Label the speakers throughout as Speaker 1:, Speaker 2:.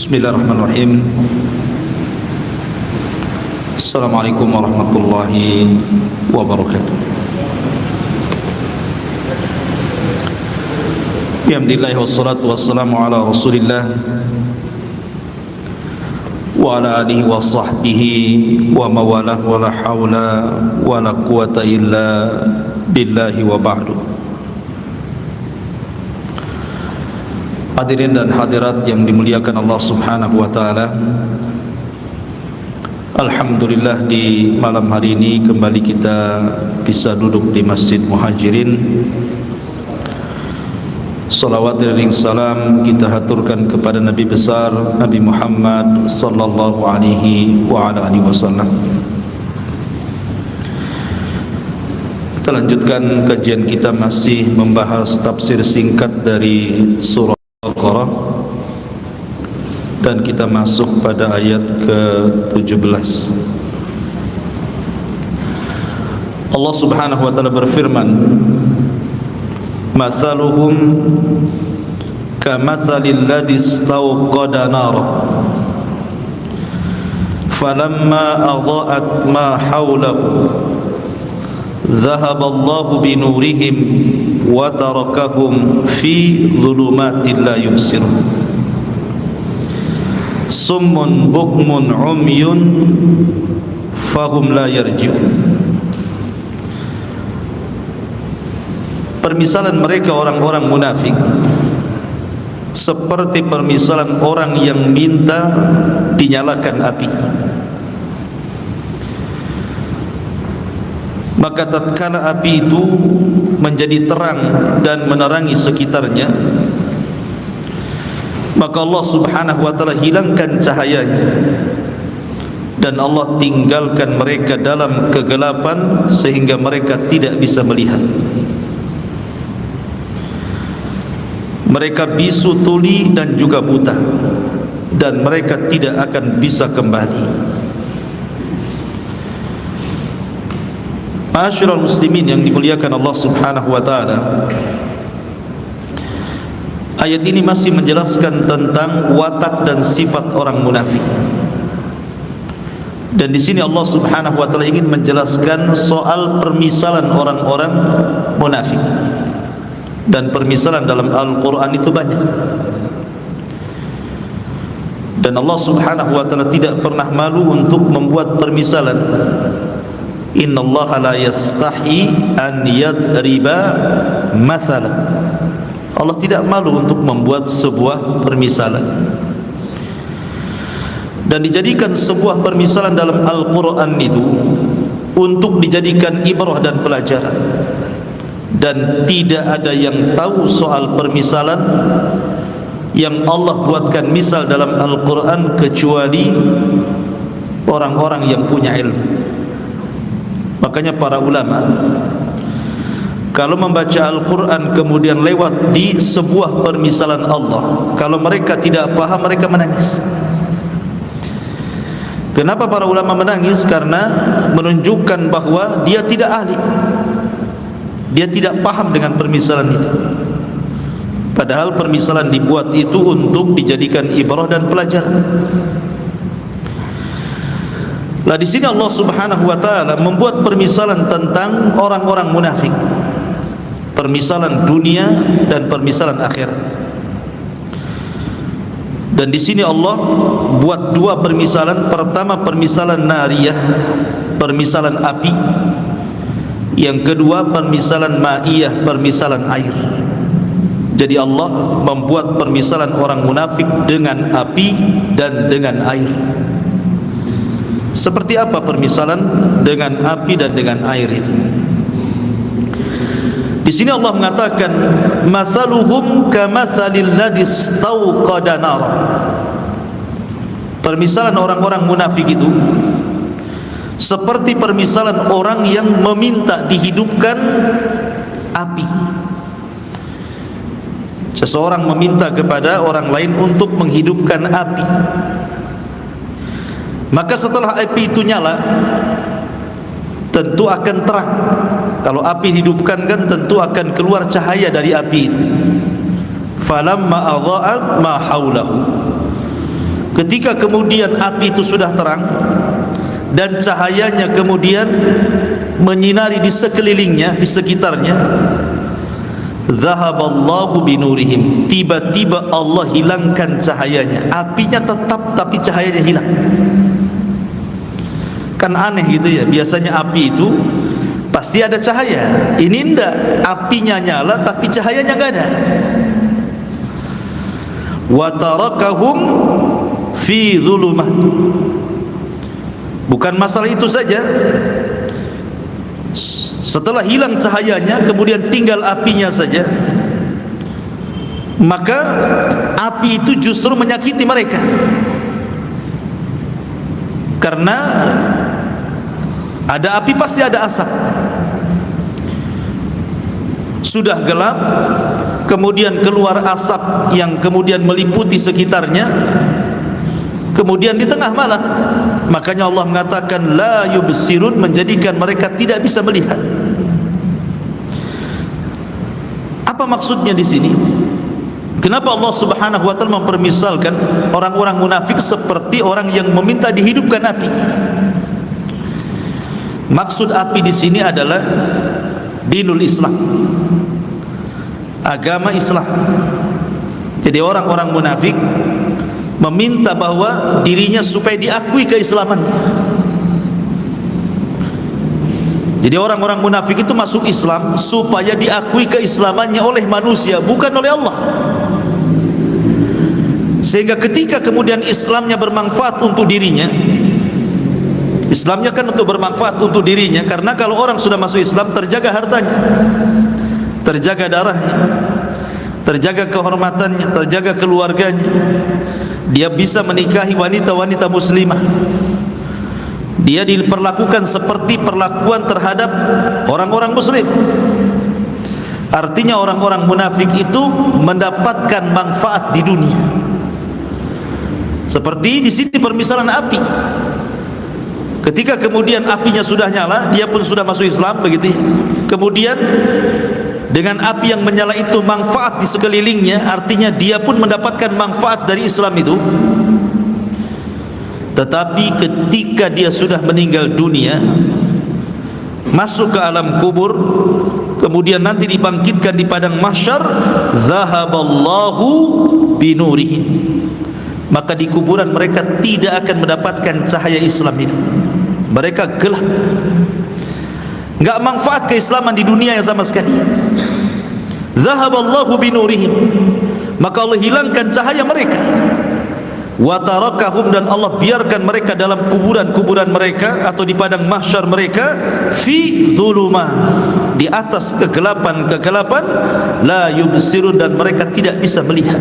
Speaker 1: Bismillahirrahmanirrahim. Assalamualaikum warahmatullahi wabarakatuh. Alhamdulillah wassalatu wassalamu ala Rasulillah wa ala alihi wa sahbihi wa mawalah wa la hawla wa la quwata illa billahi wa ba'du. Hadirin dan hadirat yang dimuliakan Allah Subhanahu wa taala. Alhamdulillah, di malam hari ini kembali kita bisa duduk di Masjid Muhajirin. Salawat dan salam kita haturkan kepada Nabi besar Nabi Muhammad sallallahu alaihi wa ala alihi wasallam. Kita lanjutkan kajian kita, masih membahas tafsir singkat dari surah Al-Baqarah, dan kita masuk pada ayat ke-17. Allah Subhanahu wa taala berfirman, "Mathaluhum kamathalil ladzi istawqada nara falamma adha'at ma hawlahu dhahaba Allahu bi nurihim wa tarakahum fi dhulumatin la yubsirun summun bukmun umyun fahum la yarji'un." Permisalan mereka orang-orang munafik seperti permisalan orang yang minta dinyalakan api. Maka tatkala api itu menjadi terang dan menerangi sekitarnya, maka Allah Subhanahu wa taala hilangkan cahayanya dan Allah tinggalkan mereka dalam kegelapan sehingga mereka tidak bisa melihat. Mereka bisu tuli dan juga buta, dan mereka tidak akan bisa kembali. Ma'asyiral muslimin yang dimuliakan Allah Subhanahu wa taala, ayat ini masih menjelaskan tentang watak dan sifat orang munafik. Dan di sini Allah Subhanahu wa taala ingin menjelaskan soal permisalan orang-orang munafik. Dan permisalan dalam Al-Quran itu banyak, dan Allah Subhanahu wa ta'ala tidak pernah malu untuk membuat permisalan. Innallaha la yastahi an yadriba mathala. Allah tidak malu untuk membuat sebuah permisalan, dan dijadikan sebuah permisalan dalam Al-Quran itu untuk dijadikan ibrah dan pelajaran. Dan tidak ada yang tahu soal permisalan yang Allah buatkan misal dalam Al-Quran kecuali orang-orang yang punya ilmu. Makanya para ulama kalau membaca Al-Quran kemudian lewat di sebuah permisalan Allah, kalau mereka tidak paham mereka menangis. Kenapa para ulama menangis? Karena menunjukkan bahwa dia tidak ahli, dia tidak paham dengan permisalan itu. Padahal permisalan dibuat itu untuk dijadikan ibrah dan pelajaran. Lah di sini Allah Subhanahu wa taala membuat permisalan tentang orang-orang munafik. Permisalan dunia dan permisalan akhirat. Dan di sini Allah buat dua permisalan. Pertama permisalan nariyah, permisalan api. Yang kedua permisalan ma'iyah, permisalan air. Jadi Allah membuat permisalan orang munafik dengan api dan dengan air. Seperti apa permisalan dengan api dan dengan air itu? Di sini Allah mengatakan masaluhum kamathalil ladzi istawqada nar. Permisalan orang-orang munafik itu seperti permisalan orang yang meminta dihidupkan api. Seseorang meminta kepada orang lain untuk menghidupkan api. Maka setelah api itu nyala, tentu akan terang. Kalau api dihidupkan kan tentu akan keluar cahaya dari api itu. Falamma adha'at ma haulahu. ketika kemudian api itu sudah terang dan cahayanya kemudian menyinari di sekelilingnya, di sekitarnya, zahaballahu binurihim, tiba-tiba Allah hilangkan cahayanya. Apinya tetap tapi cahayanya hilang. Kan aneh gitu ya, biasanya api itu pasti ada cahaya. Ini enggak, apinya nyala tapi cahayanya enggak ada. Wa tarakahum fi dhulumat. Bukan masalah itu saja, setelah hilang cahayanya kemudian tinggal apinya saja, maka api itu justru menyakiti mereka. Karena ada api pasti ada asap. Sudah gelap, kemudian keluar asap yang kemudian meliputi sekitarnya, kemudian di tengah malam. Makanya Allah mengatakan la yubsirun, menjadikan mereka tidak bisa melihat. Apa maksudnya di sini? Kenapa Allah Subhanahu wa taala mempermisalkan orang-orang munafik seperti orang yang meminta dihidupkan api? Maksud api di sini adalah dinul Islam, agama Islam. Jadi orang-orang munafik meminta bahwa dirinya supaya diakui keislamannya. Jadi orang-orang munafik itu masuk Islam supaya diakui keislamannya oleh manusia, bukan oleh Allah. Sehingga ketika kemudian Islamnya bermanfaat untuk dirinya, Islamnya kan untuk bermanfaat untuk dirinya, karena kalau orang sudah masuk Islam terjaga hartanya, terjaga darahnya, terjaga kehormatannya, terjaga keluarganya. Dia bisa menikahi wanita-wanita muslimah. Dia diperlakukan seperti perlakuan terhadap orang-orang muslim. Artinya orang-orang munafik itu mendapatkan manfaat di dunia. Seperti di sini permisalan api. Ketika kemudian apinya sudah nyala, dia pun sudah masuk Islam, begitu. Kemudian dengan api yang menyala itu manfaat di sekelilingnya, artinya dia pun mendapatkan manfaat dari Islam itu. Tetapi ketika dia sudah meninggal dunia, masuk ke alam kubur, kemudian nanti dibangkitkan di padang mahsyar, zahaballahu binurihim, maka di kuburan mereka tidak akan mendapatkan cahaya Islam itu. Mereka gelap, enggak manfaat keislaman di dunia yang sama sekali. Zahaballahu binurihim, maka Allah hilangkan cahaya mereka. Wa tarakahum, dan Allah biarkan mereka dalam kuburan-kuburan mereka atau di padang mahsyar mereka, fi dhulumah, di atas kegelapan-kegelapan, la yubsirun, dan mereka tidak bisa melihat.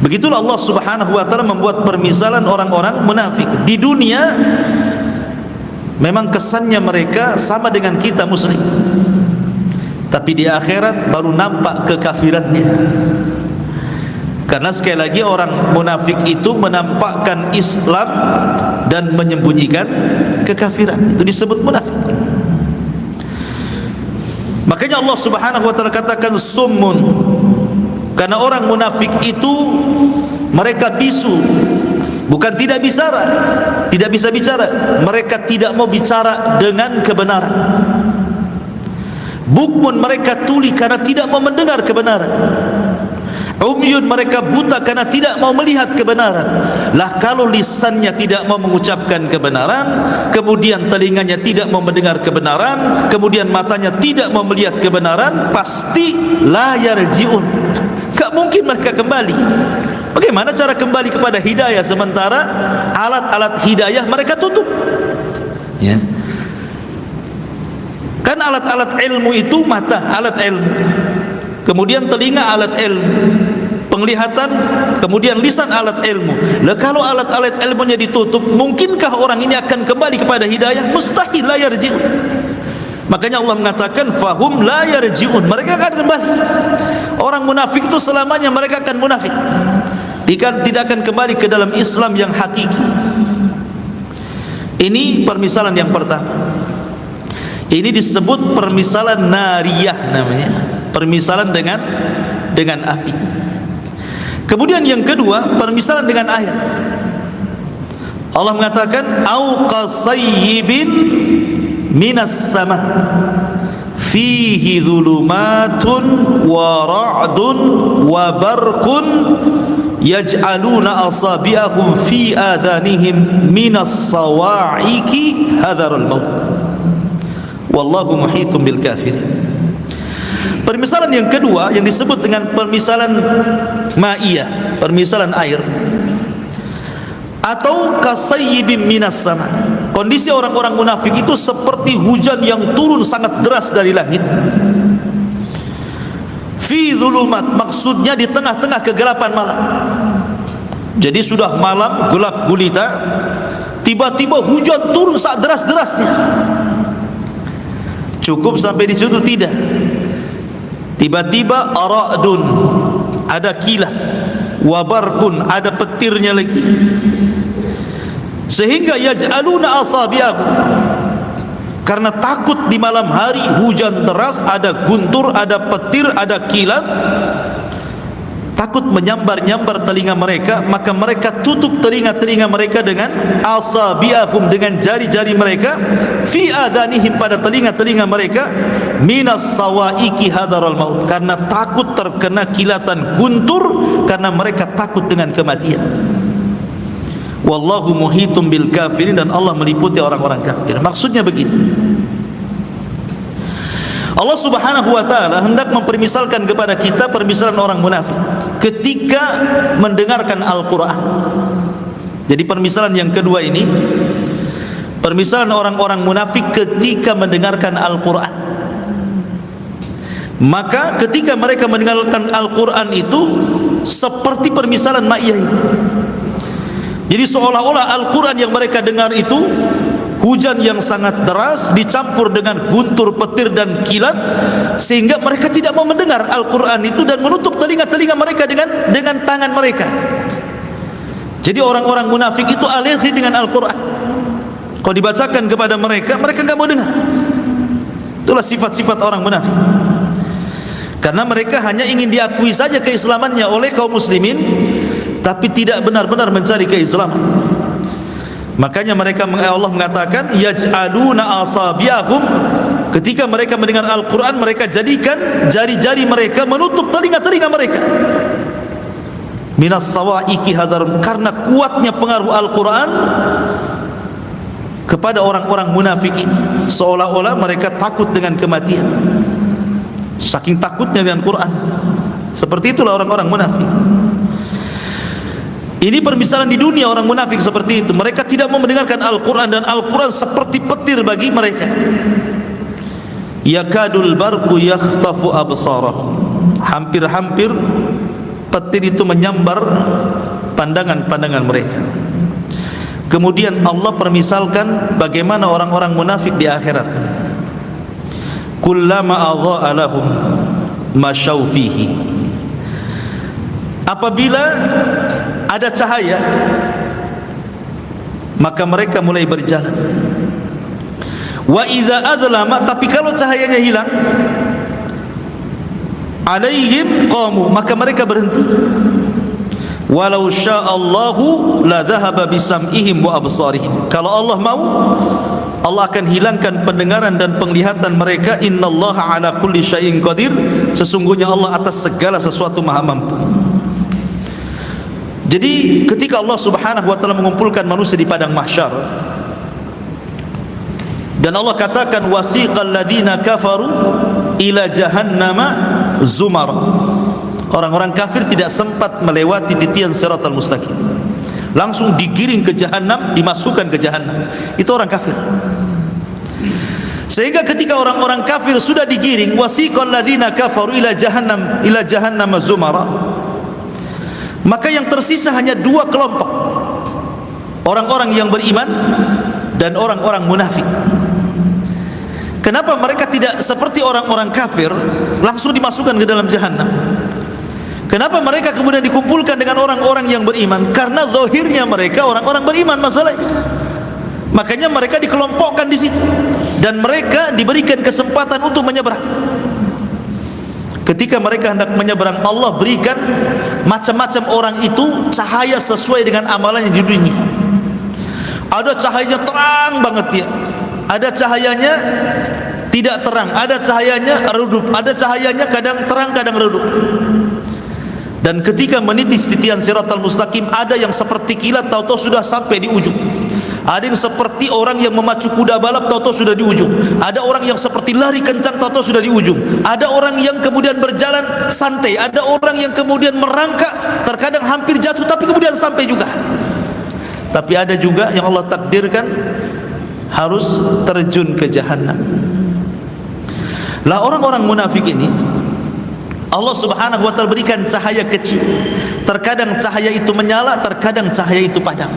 Speaker 1: Begitulah Allah Subhanahu wa taala membuat permisalan orang-orang munafik. Di dunia memang kesannya mereka sama dengan kita muslim, tapi di akhirat baru nampak kekafirannya. Karena sekali lagi orang munafik itu menampakkan Islam dan menyembunyikan kekafiran. Itu disebut munafik. Makanya Allah Subhanahu wa taala katakan summun, karena orang munafik itu mereka bisu, bukan tidak bicara, tidak bisa bicara, mereka tidak mau bicara dengan kebenaran. Bukmun, mereka tuli karena tidak mau mendengar kebenaran. Umyun, mereka buta karena tidak mau melihat kebenaran. Lah kalau lisannya tidak mau mengucapkan kebenaran, kemudian telinganya tidak mau mendengar kebenaran, kemudian matanya tidak mau melihat kebenaran, pasti la yarji'un, enggak mungkin mereka kembali. Bagaimana cara kembali kepada hidayah sementara alat-alat hidayah mereka tutup? Ya. Kan alat-alat ilmu itu mata, alat ilmu. Kemudian telinga, alat ilmu. Penglihatan, kemudian lisan, alat ilmu. Lah kalau alat-alat ilmunya ditutup, mungkinkah orang ini akan kembali kepada hidayah? Mustahil, la yarji'un. Makanya Allah mengatakan fahum la yarji'un, mereka akan kembali. Orang munafik itu selamanya mereka akan munafik, tidak akan kembali ke dalam Islam yang hakiki. Ini permisalan yang pertama. Ini disebut permisalan nariyah namanya, permisalan dengan api. Kemudian yang kedua, permisalan dengan air. Allah mengatakan au qasayyibin minas sama fihi dhulumatun wa ra'dun wa barqun yaj'aluna asabi'ahum fi adhanihim minas sawa'iqi hadharal maut wallahu muhitum bil kafirin. Permisalan yang kedua yang disebut dengan permisalan ma'iyah, permisalan air, atau kasayyibin minas sama. Kondisi orang-orang munafik itu seperti hujan yang turun sangat deras dari langit. Fi dhulumat, maksudnya di tengah-tengah kegelapan malam. Jadi sudah malam gelap gulita, tiba-tiba hujan turun sangat deras-derasnya. Cukup sampai di situ? Tidak. Tiba-tiba aradun, ada kilat, wabarkun, ada petirnya lagi, sehingga yaj'aluna asabi'ahum, karena takut di malam hari hujan deras, ada guntur, ada petir, ada kilat, takut menyambar-nyambar telinga mereka, maka mereka tutup telinga-telinga mereka dengan asabi'ahum, dengan jari-jari mereka, fi adhanihim, pada telinga-telinga mereka, minas sawaiki hadaral maut, karena takut terkena kilatan guntur, karena mereka takut dengan kematian. Wallahu muhitum bil kafirin, dan Allah meliputi orang-orang kafir. Maksudnya begini, Allah subhanahu wa ta'ala hendak mempermisalkan kepada kita permisalan orang munafik ketika mendengarkan Al-Quran. Jadi permisalan yang kedua ini, permisalan orang-orang munafik ketika mendengarkan Al-Quran. Maka ketika mereka mendengarkan Al-Quran itu seperti permisalan ma'iyah ini. Jadi seolah-olah Al-Quran yang mereka dengar itu hujan yang sangat deras dicampur dengan guntur, petir dan kilat, sehingga mereka tidak mau mendengar Al-Quran itu dan menutup telinga-telinga mereka dengan tangan mereka. Jadi orang-orang munafik itu alergi dengan Al-Quran. Kalau dibacakan kepada mereka, mereka enggak mau dengar. Itulah sifat-sifat orang munafik. Karena mereka hanya ingin diakui saja keislamannya oleh kaum muslimin, tapi tidak benar-benar mencari keislaman. Makanya mereka, Allah mengatakan yaj'aluna asabi'ahum, ketika mereka mendengar Al-Quran, mereka jadikan jari-jari mereka menutup telinga-telinga mereka, minas sawaiki hadar, karena kuatnya pengaruh Al-Quran kepada orang-orang munafik ini. Seolah-olah mereka takut dengan kematian, saking takutnya dengan Quran. Seperti itulah orang-orang munafik. Ini permisalan di dunia orang munafik seperti itu. Mereka tidak mau mendengarkan Al-Quran, dan Al-Quran seperti petir bagi mereka. Yakadul barqu yakhtafu absarahum, hampir-hampir petir itu menyambar pandangan-pandangan mereka. Kemudian Allah permisalkan bagaimana orang-orang munafik di akhirat. Kullama adha'a lahum masyaw fihi, apabila ada cahaya maka mereka mulai berjalan. Wa idza adlama, tapi kalau cahayanya hilang, alaihim qamu, maka mereka berhenti. Walau sya'allahu la dhahaba bisam'ihim wa absarihim, kalau Allah mau, Allah akan hilangkan pendengaran dan penglihatan mereka. Innallaha ala kulli syai'in qadir, sesungguhnya Allah atas segala sesuatu maha mampu. Jadi ketika Allah subhanahu wa ta'ala mengumpulkan manusia di padang mahsyar, dan Allah katakan wasiqal ladzina kafaru ila jahannama zumar, orang-orang kafir tidak sempat melewati titian siratal mustaqim, langsung digiring ke jahannam, dimasukkan ke jahannam. Itu orang kafir. Sehingga ketika orang-orang kafir sudah digiring, wasiqal ladzina kafaru ila jahannam zumara, maka yang tersisa hanya dua kelompok, orang-orang yang beriman dan orang-orang munafik. Kenapa mereka tidak seperti orang-orang kafir langsung dimasukkan ke dalam jahannam? Kenapa mereka kemudian dikumpulkan dengan orang-orang yang beriman? Karena zahirnya mereka orang-orang beriman masalahnya. Makanya mereka dikelompokkan di situ, dan mereka diberikan kesempatan untuk menyeberang. ketika mereka hendak menyeberang, Allah berikan macam-macam orang itu cahaya sesuai dengan amalannya di dunia. Ada cahayanya terang banget dia, ada cahayanya tidak terang, ada cahayanya redup, ada cahayanya kadang terang kadang redup. Dan ketika meniti titian siratal mustaqim, ada yang seperti kilat, tahu-tahu sudah sampai di ujung. Ada yang seperti orang yang memacu kuda balap, tahu-tahu sudah di ujung. Ada orang yang seperti lari kencang, tahu-tahu sudah di ujung. Ada orang yang kemudian berjalan santai, ada orang yang kemudian merangkak, terkadang hampir jatuh tapi kemudian sampai juga. Tapi ada juga yang Allah takdirkan harus terjun ke jahanam. Lah orang-orang munafik ini Allah Subhanahu wa taala berikan cahaya kecil. Terkadang cahaya itu menyala, terkadang cahaya itu padam.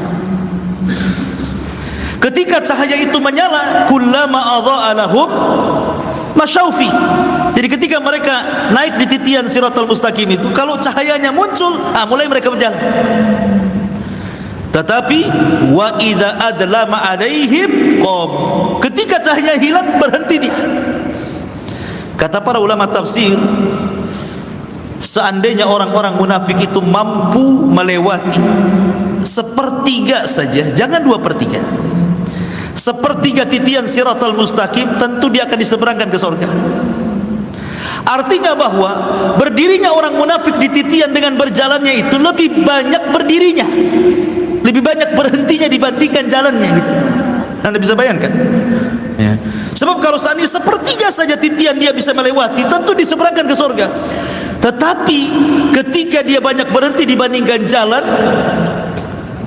Speaker 1: Ketika cahaya itu menyala, kullama adha'a lahum masyaufi. Jadi ketika mereka naik di titian siratal mustaqim itu, kalau cahayanya muncul, mulai mereka berjalan. Tetapi wa idza adlama alaihim qam. Ketika cahaya hilang, berhenti dia. Kata para ulama tafsir, seandainya orang-orang munafik itu mampu melewati sepertiga saja, jangan 2/3, sepertiga titian siratal mustaqim, tentu dia akan diseberangkan ke surga. Artinya bahwa berdirinya orang munafik di titian dengan berjalannya itu lebih banyak berdirinya, lebih banyak berhentinya dibandingkan jalannya gitu. Anda bisa bayangkan ya. Sebab kalau seandainya sepertiga saja titian dia bisa melewati, tentu diseberangkan ke surga. Tetapi ketika dia banyak berhenti dibandingkan jalan,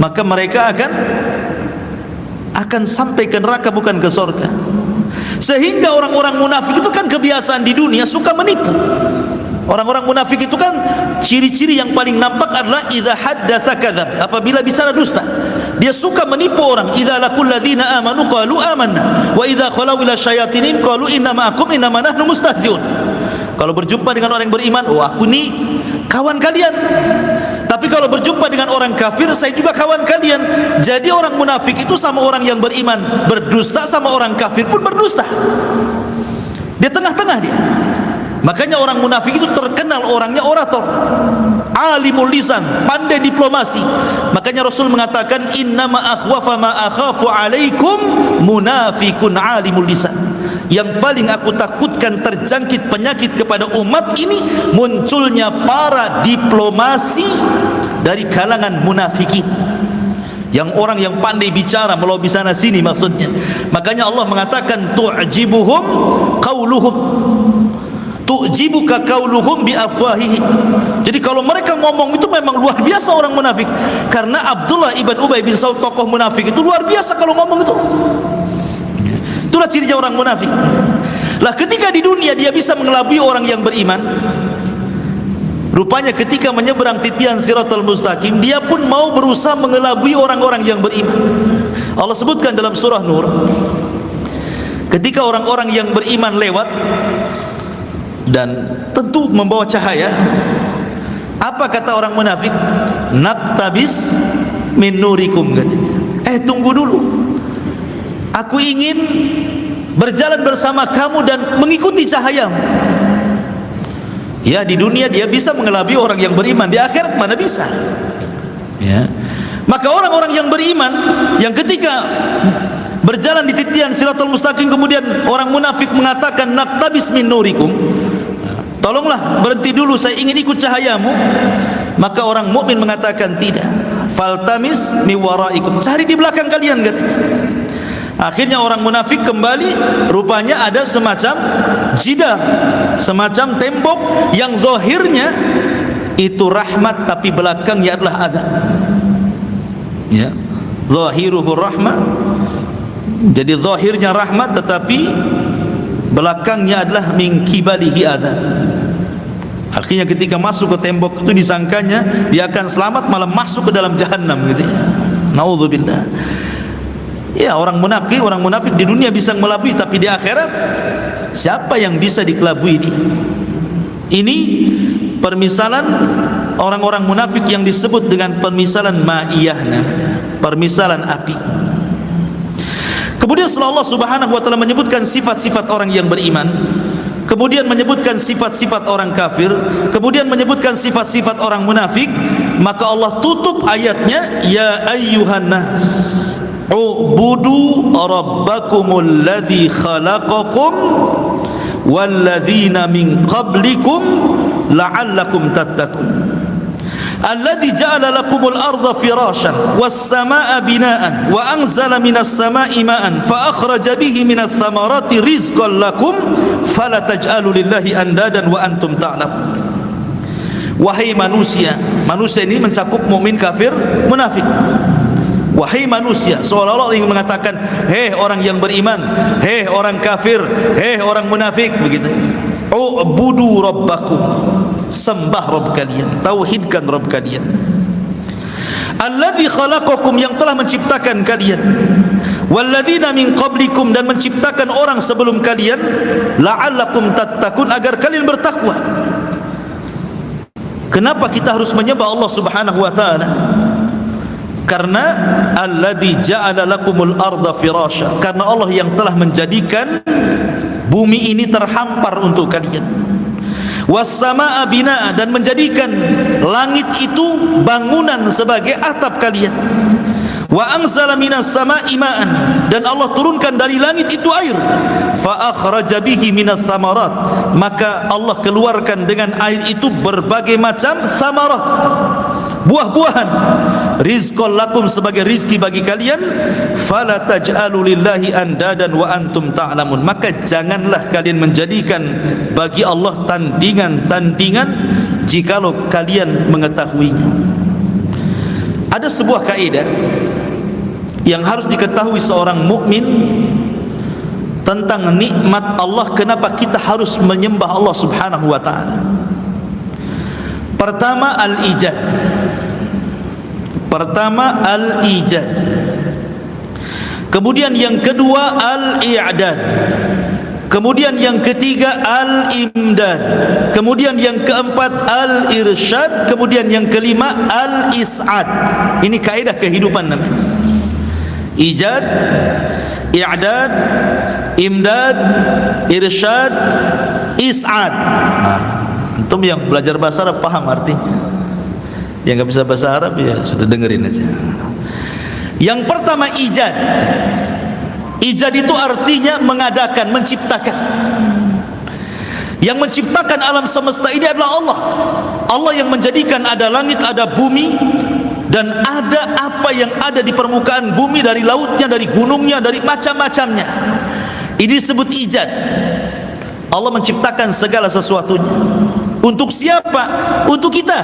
Speaker 1: maka mereka akan sampai ke neraka, bukan ke surga. Sehingga orang-orang munafik itu kan kebiasaan di dunia suka menipu. Orang-orang munafik itu kan ciri-ciri yang paling nampak adalah idza haddatsa kadzab, apabila bicara dusta. Dia suka menipu orang. Idza laqul ladzina amanu qalu amanna wa idza khalau ila syayatinin qalu inna ma'akum innama nahnu mustahzi'un. Kalau berjumpa dengan orang yang beriman, oh aku ni kawan kalian. Tapi kalau berjumpa dengan orang kafir, saya juga kawan kalian. Jadi orang munafik itu sama orang yang beriman berdusta, sama orang kafir pun berdusta. Di tengah-tengah dia. Makanya orang munafik itu terkenal orangnya orator, alimul lisan, pandai diplomasi. Makanya Rasul mengatakan, innama akhwafa ma akhafu alaikum munafikun alimul lisan. Yang paling aku takutkan terjangkit penyakit kepada umat ini, munculnya para diplomasi dari kalangan munafikin, yang orang yang pandai bicara, melobi sana sini maksudnya. Makanya Allah mengatakan tu'jibuhum qauluhum, tu'jibuka qauluhum bi afwahihim. Jadi kalau mereka ngomong itu memang luar biasa orang munafik. Karena Abdullah ibn Ubay bin Salul, tokoh munafik itu luar biasa kalau ngomong itu. Itulah cirinya orang munafik. Lah ketika di dunia dia bisa mengelabui orang yang beriman, rupanya ketika menyeberang titian siratal mustaqim, dia pun mau berusaha mengelabui orang-orang yang beriman. Allah sebutkan dalam surah Nur, ketika orang-orang yang beriman lewat dan tentu membawa cahaya, apa kata orang munafik? Naktabis min nurikum, katanya. Tunggu dulu, aku ingin berjalan bersama kamu dan mengikuti cahayamu. Ya, di dunia dia bisa mengelabui orang yang beriman, di akhirat mana bisa ya. Maka orang-orang yang beriman yang ketika berjalan di titian siratal mustaqim, kemudian orang munafik mengatakan naktabis min nurikum, tolonglah berhenti dulu, saya ingin ikut cahayamu. Maka orang mukmin mengatakan tidak, faltamis mi waraikum, cari di belakang kalian, katanya. Akhirnya orang munafik kembali, rupanya ada semacam jidar, semacam tembok yang zahirnya itu rahmat, tapi belakangnya adalah azab. Ya, zahiruhu rahmah. Jadi zahirnya rahmat, tetapi belakangnya adalah min kibalihi azab. Akhirnya ketika masuk ke tembok itu disangkanya dia akan selamat, malah masuk ke dalam jahanam gitu ya. Naudzubillah. Ya, orang munafik di dunia bisa melabui, tapi di akhirat siapa yang bisa dikelabui dia? Ini permisalan orang-orang munafik yang disebut dengan permisalan ma'iyah, permisalan api. Kemudian setelah Allah Subhanahu wa taala menyebutkan sifat-sifat orang yang beriman, kemudian menyebutkan sifat-sifat orang kafir, kemudian menyebutkan sifat-sifat orang munafik, maka Allah tutup ayatnya, ya ayyuhan nas ubudu rabbakumul ladzi khalaqakum walladzina min qablikum la'allakum tattaqun alladzi ja'ala lakumul arda firashan was samaa'a binaan wa anzala minas samaa'i ma'an fa akhraja bihi minats thamarati rizqan lakum fala taj'alu lillahi andadan wa antum ta'lamun. Wahai manusia, manusia ini mencakup mukmin, kafir, munafik. Wahai manusia, seolah-olah ingin mengatakan, hei orang yang beriman, hei orang kafir, hei orang munafik, begitu. U'budu rabbakum, sembah Rabb kalian, tauhidkan Rabb kalian. Alladzi khalaqakum, yang telah menciptakan kalian, walladzina min qablikum, dan menciptakan orang sebelum kalian, la'allakum tattaqun, agar kalian bertakwa. Kenapa kita harus menyembah Allah Subhanahu wa taala? Karena alladzi ja'ala lakumul arda firasha, karena Allah yang telah menjadikan bumi ini terhampar untuk kalian. Was samaa'a binaa, dan menjadikan langit itu bangunan sebagai atap kalian. Wa anzala minas samaa'i ma'an, dan Allah turunkan dari langit itu air. Fa akhraja bihi minats thamarat, maka Allah keluarkan dengan air itu berbagai macam thamarat, buah-buahan, rizqan lakum, sebagai rizki bagi kalian. Fala taj'alu lillahi andadan wa antum ta'lamun, maka janganlah kalian menjadikan bagi Allah tandingan-tandingan jikalau kalian mengetahuinya. Ada sebuah kaidah yang harus diketahui seorang mukmin tentang nikmat Allah, kenapa kita harus menyembah Allah Subhanahu wa taala. Pertama, al-ijad. Pertama, al-ijad. Kemudian yang kedua, al-i'dad. Kemudian yang ketiga, al-imdad. Kemudian yang keempat, al-irsyad. Kemudian yang kelima, al-is'ad. Ini kaidah kehidupan namanya. Ijad, i'dad, imdad, irsyad, is'ad. Antum yang belajar bahasa Arab paham artinya. Yang enggak bisa bahasa Arab ya sudah dengerin aja. Yang pertama, ijad. Ijad itu artinya mengadakan, menciptakan. Yang menciptakan alam semesta ini adalah Allah. Allah yang menjadikan ada langit, ada bumi, dan ada apa yang ada di permukaan bumi, dari lautnya, dari gunungnya, dari macam-macamnya. Ini disebut ijad. Allah menciptakan segala sesuatunya. Untuk siapa? Untuk kita.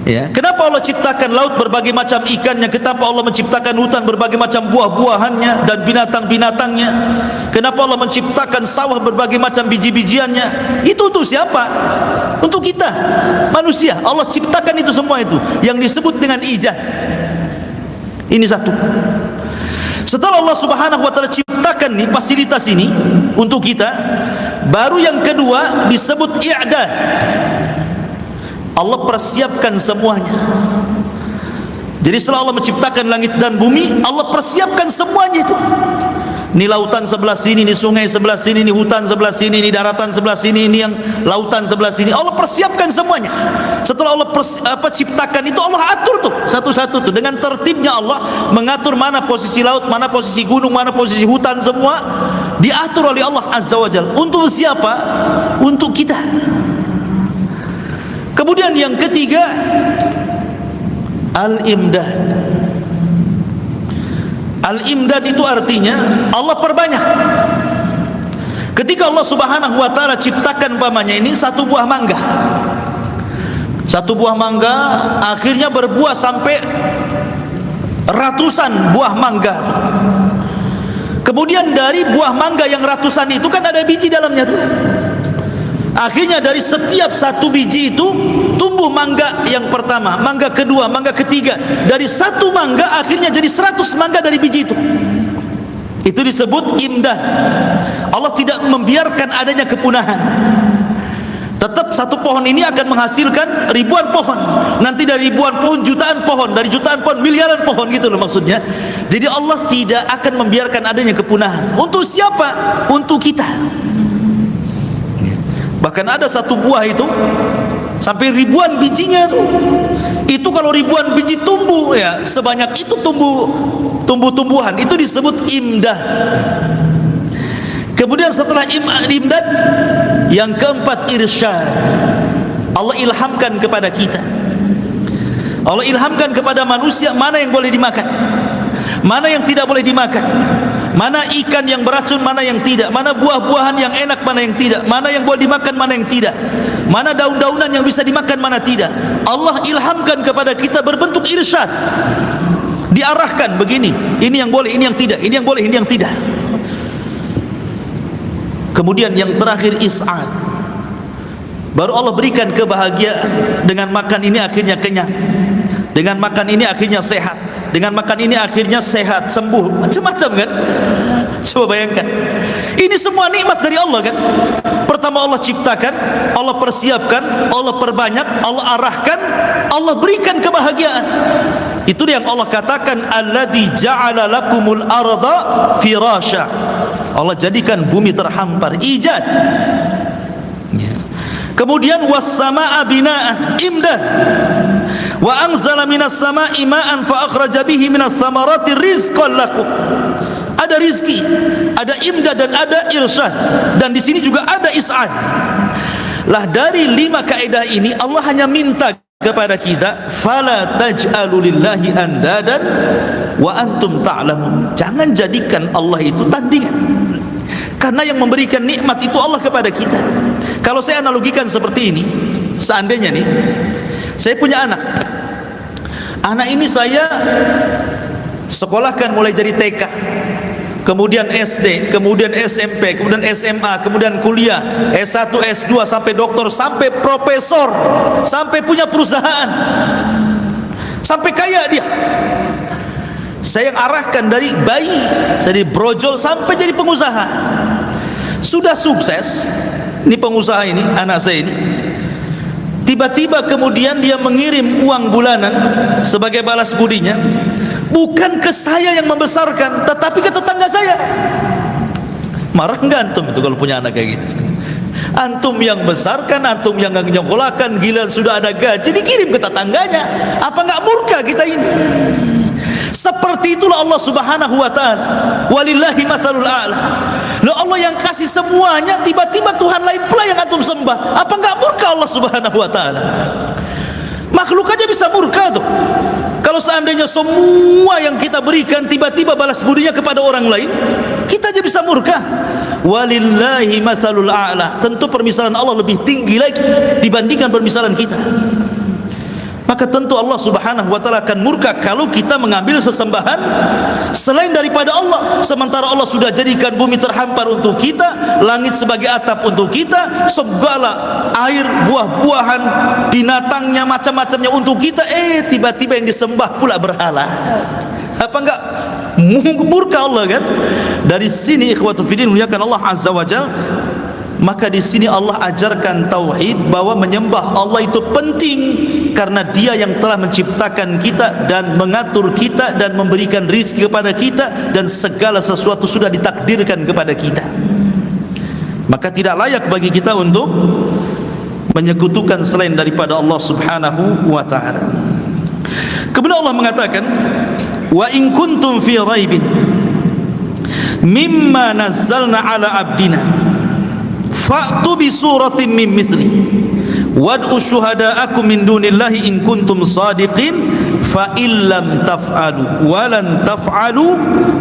Speaker 1: Ya, kenapa Allah ciptakan laut berbagai macam ikannya? Kenapa Allah menciptakan hutan berbagai macam buah-buahannya dan binatang-binatangnya? Kenapa Allah menciptakan sawah berbagai macam biji-bijiannya? Itu untuk siapa? Untuk kita, manusia. Allah ciptakan itu semua, itu yang disebut dengan ijad. Ini satu. Setelah Allah Subhanahu wa taala ciptakan nih fasilitas ini untuk kita, baru yang kedua disebut i'dad. Allah persiapkan semuanya. Jadi setelah Allah menciptakan langit dan bumi, Allah persiapkan semuanya itu. Ini lautan sebelah sini, ini sungai sebelah sini, ini hutan sebelah sini, ini daratan sebelah sini, ini yang lautan sebelah sini. Allah persiapkan semuanya. Setelah Allah ciptakan itu, Allah atur tuh satu-satu tuh dengan tertibnya. Allah mengatur mana posisi laut, mana posisi gunung, mana posisi hutan, semua diatur oleh Allah Azza wa Jalla. Untuk siapa? Untuk kita. Kemudian yang ketiga, al-imdad. Al-imdad itu artinya Allah perbanyak. Ketika Allah Subhanahu wa taala ciptakan umpamanya ini satu buah mangga. Satu buah mangga akhirnya berbuah sampai ratusan buah mangga. Kemudian dari buah mangga yang ratusan itu kan ada biji dalamnya tuh. Akhirnya dari setiap satu biji itu tumbuh mangga yang pertama, mangga kedua, mangga ketiga. Dari satu mangga akhirnya jadi 100 mangga dari biji itu. Itu disebut imdad. Allah tidak membiarkan adanya kepunahan. Tetap satu pohon ini akan menghasilkan ribuan pohon. Nanti dari ribuan pohon jutaan pohon, dari jutaan pohon miliaran pohon, gitu loh maksudnya. Jadi Allah tidak akan membiarkan adanya kepunahan. Untuk siapa? Untuk kita. Bahkan ada satu buah itu sampai ribuan bijinya tuh. Itu kalau ribuan biji tumbuh ya, sebanyak itu tumbuh-tumbuhan, itu disebut imdad. Kemudian setelah imdad, yang keempat irsyad. Allah ilhamkan kepada kita. Allah ilhamkan kepada manusia mana yang boleh dimakan, mana yang tidak boleh dimakan, mana ikan yang beracun, mana yang tidak, mana buah-buahan yang enak, mana yang tidak, mana yang boleh dimakan, mana yang tidak, mana daun-daunan yang bisa dimakan, mana tidak. Allah ilhamkan kepada kita berbentuk irsyad. Diarahkan begini, ini yang boleh, ini yang tidak, ini yang boleh, ini yang tidak. Kemudian yang terakhir is'ad. Baru Allah berikan kebahagiaan. Dengan makan ini akhirnya kenyang, dengan makan ini akhirnya sehat, dengan makan ini akhirnya sehat, sembuh, macam-macam kan. Coba bayangkan, ini semua nikmat dari Allah kan. Pertama Allah ciptakan, Allah persiapkan, Allah perbanyak, Allah arahkan, Allah berikan kebahagiaan. Itu yang Allah katakan, alladzi ja'ala lakumul arda firasya. Allah jadikan bumi terhampar, ijad. Kemudian was-samaa'a bina'an, imdad. Wa anzala minas samaa'i ma'an fa akhraja bihi minas thamarati rizqan lakum. Ada rizki, ada imdad dan ada irsyad, dan di sini juga ada is'ad. Lah dari 5 kaidah ini Allah hanya minta kepada kita, fala taj'alu lillahi andadan wa antum ta'lamun. Jangan jadikan Allah itu tandingan, karena yang memberikan nikmat itu Allah kepada kita. Kalau saya analogikan seperti ini, seandainya nih saya punya anak ini saya sekolahkan mulai dari TK, kemudian SD, kemudian SMP, kemudian SMA, kemudian kuliah, S1, S2 sampai doktor, sampai profesor, sampai punya perusahaan, sampai kaya dia. Saya yang arahkan dari bayi, dari brojol sampai jadi pengusaha. Sudah sukses, ini pengusaha ini, anak saya ini. Tiba-tiba kemudian dia mengirim uang bulanan sebagai balas budinya, bukan ke saya yang membesarkan, tetapi ke tetangga saya. Marah enggak antum itu kalau punya anak kayak gitu? Antum yang besarkan, antum yang nyekolahkan, gila sudah ada gaji dikirim ke tetangganya. Apa enggak murka kita ini? Seperti itulah Allah Subhanahu wa taala. Walillahi matsalul a'la. Loh, Allah yang kasih semuanya, tiba-tiba Tuhan lain pula yang antum sembah. Apa enggak murka Allah Subhanahu wa taala? Makhluk aja bisa murka tuh. Kalau seandainya semua yang kita berikan tiba-tiba balas budinya kepada orang lain, kita aja bisa murka. Walillahi matsalul a'la. Tentu permisalan Allah lebih tinggi lagi dibandingkan permisalan kita. Maka tentu Allah Subhanahu wa taala akan murka kalau kita mengambil sesembahan selain daripada Allah. Sementara Allah sudah jadikan bumi terhampar untuk kita, langit sebagai atap untuk kita, segala air, buah-buahan, binatangnya, macam-macamnya untuk kita. Tiba-tiba yang disembah pula berhala. Apa enggak murka Allah kan? Dari sini ikhwatu fiddin muliakan Allah Azza wa Jalla. Maka di sini Allah ajarkan tauhid, bahwa menyembah Allah itu penting karena Dia yang telah menciptakan kita dan mengatur kita dan memberikan rizki kepada kita, dan segala sesuatu sudah ditakdirkan kepada kita. Maka tidak layak bagi kita untuk menyekutukan selain daripada Allah Subhanahu wa taala. Kemudian Allah mengatakan, wa in kuntum fi raibin mimma nazzalna ala abdina fa'tu bi suratin min mithli wad'u syuhada'akum min dunillahi in kuntum sadiqin fa illam taf'alu wa lan taf'alu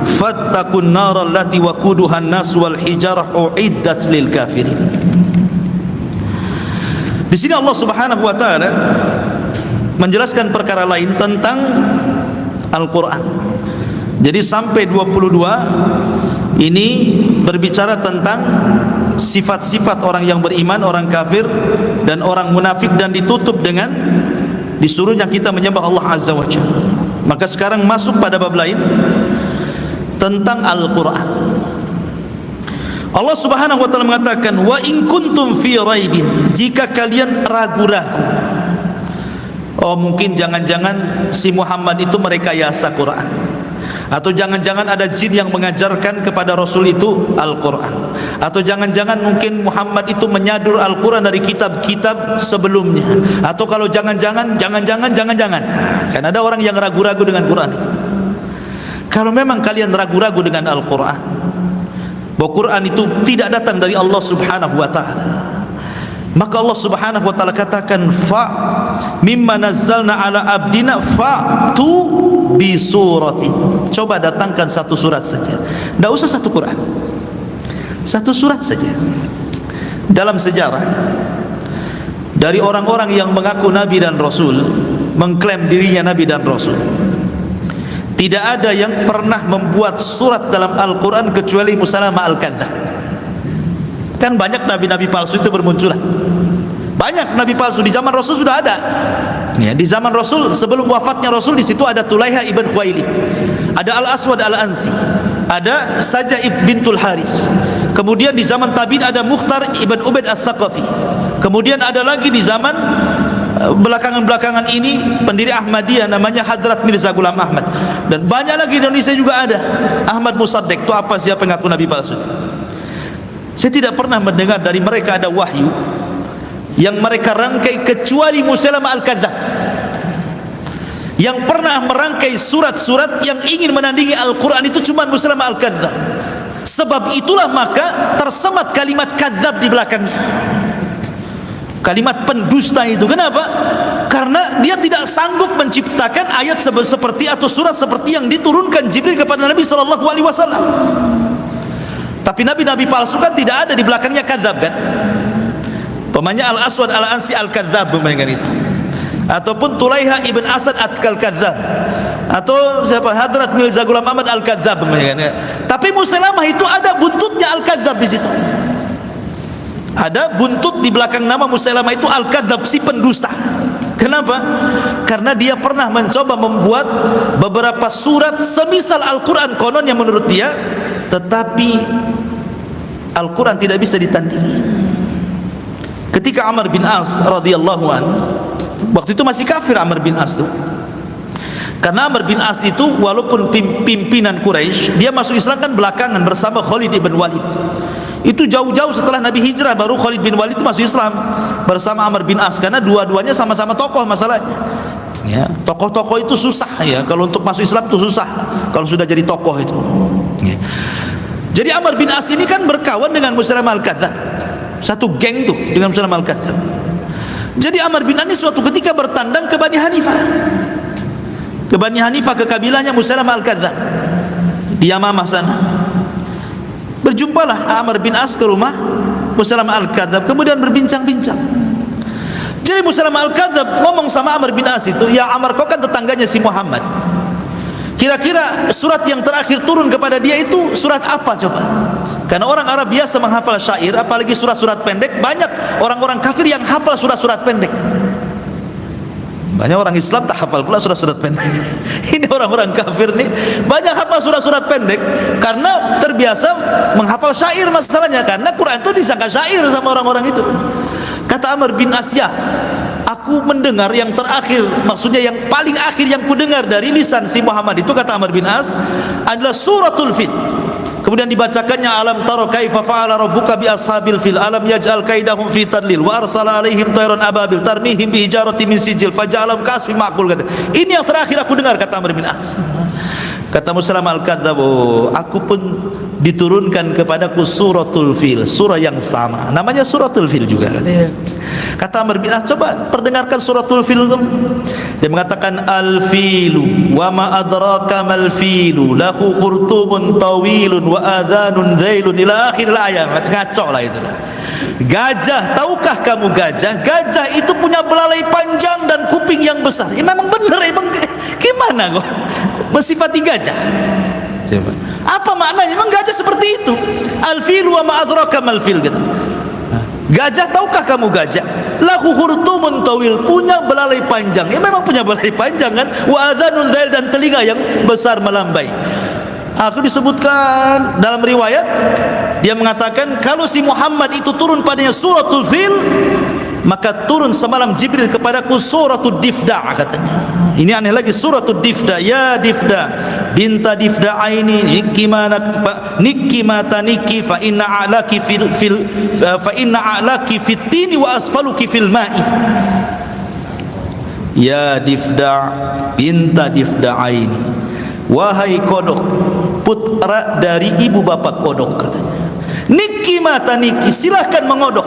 Speaker 1: fattaqun nar allati waquduha an-nas wal hijarah uiddat lil kafirin. Di sini Allah Subhanahu wa taala menjelaskan perkara lain tentang Al-Qur'an. Jadi sampai 22 ini berbicara tentang sifat-sifat orang yang beriman, orang kafir dan orang munafik, dan ditutup dengan disuruhnya kita menyembah Allah Azza wa Jalla. Maka sekarang masuk pada bab lain tentang Al-Qur'an. Allah Subhanahu wa taala mengatakan, wa in kuntum fi raibin, jika kalian ragu-ragu. Oh, mungkin jangan-jangan si Muhammad itu merekayasa Quran, Atau jangan-jangan ada jin yang mengajarkan kepada Rasul itu Al-Quran. Atau jangan-jangan mungkin Muhammad itu menyadur Al-Quran dari kitab-kitab sebelumnya. Atau kalau jangan-jangan kan ada orang yang ragu-ragu dengan Quran itu. Kalau memang kalian ragu-ragu dengan Al-Quran, bahwa Quran itu tidak datang dari Allah subhanahu wa ta'ala, maka Allah subhanahu wa ta'ala katakan, fa mimma nazzalna ala abdina fa'tu bi suratin. Coba datangkan satu surat saja, tidak usah satu Quran, satu surat saja. Dalam sejarah, dari orang-orang yang mengaku Nabi dan Rasul, mengklaim dirinya Nabi dan Rasul, tidak ada yang pernah membuat surat dalam Al-Quran kecuali Musailamah Al-Kadzdzab. Kan banyak nabi-nabi palsu itu bermunculan. Banyak nabi palsu di zaman Rasul sudah ada. Ya, di zaman Rasul, sebelum wafatnya Rasul, di situ ada Tulaiha ibn Khuwailid, ada Al-Aswad Al-Ansi, ada Saja'ib bintul Haris. Kemudian di zaman tabi'in ada Mukhtar ibn Ubaid Al-Thaqafi. Kemudian ada lagi di zaman belakangan-belakangan ini pendiri Ahmadiyah namanya Hadrat Mirza Ghulam Ahmad. Dan banyak lagi di Indonesia juga ada Ahmad Musaddiq. Itu apa, siapa yang ngaku nabi palsu? Saya tidak pernah mendengar dari mereka ada wahyu yang mereka rangkai kecuali Musailamah Al-Kadzdzab. Yang pernah merangkai surat-surat yang ingin menandingi Al-Quran itu cuma Musailamah Al-Kadzdzab. Sebab itulah maka tersemat kalimat kadzab di belakangnya, kalimat pendusta itu. Kenapa? Karena dia tidak sanggup menciptakan ayat seperti atau surat seperti yang diturunkan Jibril kepada Nabi SAW. Tapi nabi-nabi palsu kan tidak ada di belakangnya kadzab kan? Pemanya Al-Aswad Al-Ansi Al-Kadzdzab membayangkan itu, ataupun Tulaiha ibn Asad Al-Kadzdzab, atau siapa, Hadrat Mirza Ghulam Ahmad Al-Kadzdzab membayangkan. Tapi Musailamah itu ada buntutnya Al-Kadzdzab di situ. Ada buntut di belakang nama Musailamah itu Al-Kadzdzab, si pendusta. Kenapa? Karena dia pernah mencoba membuat beberapa surat semisal Al-Quran konon yang menurut dia, tetapi Al-Quran tidak bisa ditandingi. Ketika Amr bin As radhiyallahu an, waktu itu masih kafir Amr bin As itu. Karena Amr bin As itu walaupun pimpinan Quraisy, dia masuk Islam kan belakangan bersama Khalid ibn Walid. Itu jauh-jauh setelah Nabi hijrah baru Khalid bin Walid itu masuk Islam bersama Amr bin As, karena dua-duanya sama-sama tokoh masalahnya. Ya, tokoh-tokoh itu susah ya, kalau untuk masuk Islam itu susah kalau sudah jadi tokoh itu. Ya. Jadi Amr bin As ini kan berkawan dengan Musailamah Al-Kadzdzab, satu geng tuh dengan Musailamah Al-Kadzdzab. Jadi Amr bin As suatu ketika bertandang ke Bani Hanifah, ke kabilahnya Musailamah Al-Kadzdzab di Yamamah sana. Berjumpalah Amr bin As ke rumah Musailamah Al-Kadzdzab, kemudian berbincang-bincang. Jadi Musailamah Al-Kadzdzab ngomong sama Amr bin As itu, ya Amr, kau kan tetangganya si Muhammad, kira-kira surat yang terakhir turun kepada dia itu surat apa coba? Karena orang Arab biasa menghafal syair, apalagi surat-surat pendek. Banyak orang-orang kafir yang hafal surat-surat pendek. Banyak orang Islam tak hafal pula surat-surat pendek. Ini orang-orang kafir nih banyak hafal surat-surat pendek karena terbiasa menghafal syair masalahnya. Karena Quran itu disangka syair sama orang-orang itu. Kata Amr bin As, ya, aku mendengar yang terakhir, maksudnya yang paling akhir yang ku dengar dari lisan si Muhammad itu, kata Amr bin As, adalah suratul Fil. Kemudian dibacakannya, alam tara kaifa fa'ala rabbuka bi ashabil fil alam yaj'al kaidahum fi tadlil wa arsala alaihim tayran ababil tarmihim bi hijarati min sijil faja'alahum ka'asfin ma'kul. Kata, ini yang terakhir aku dengar, kata Amr bin As. Kata Musailamah Al-Kadzdzab, oh, aku pun diturunkan kepadaku suratul Fil, surah yang sama, namanya suratul Fil juga. Kata Amr bin As, coba perdengarkan suratul Fil. Dia mengatakan, al-filu wa ma adraka mal filu lahu khurtumun tawilun wa adhanun dhailun ila akhir ayat. Ngaco lah itu. Gajah, tahukah kamu gajah? Gajah itu punya belalai panjang dan kuping yang besar. Memang benar, emang gimana kok mensifati gajah? Coba. Apa maknanya? Memang gajah seperti itu. Al-filu wa ma adraka mal fil, gitu. Gajah, tahukah kamu gajah? Lahu khurtumun tawil, punya belalai panjang. Ya memang punya belalai panjang kan? Wa adhanun dhail, dan telinga yang besar melambai. Aku disebutkan dalam riwayat, dia mengatakan kalau si Muhammad itu turun padanya suratul Fil, maka turun semalam Jibril kepadaku suratul Difda, katanya. Ini aneh lagi, suratul Difda. Ya Difda binta Difda aini niki mata niki fa inna a'laki fit tini wa asfaluki fil ma'i. Ya Difda binta Difda aini, wahai kodok, putra dari ibu bapak kodok, katanya. Niki mata niki, silahkan mengodok,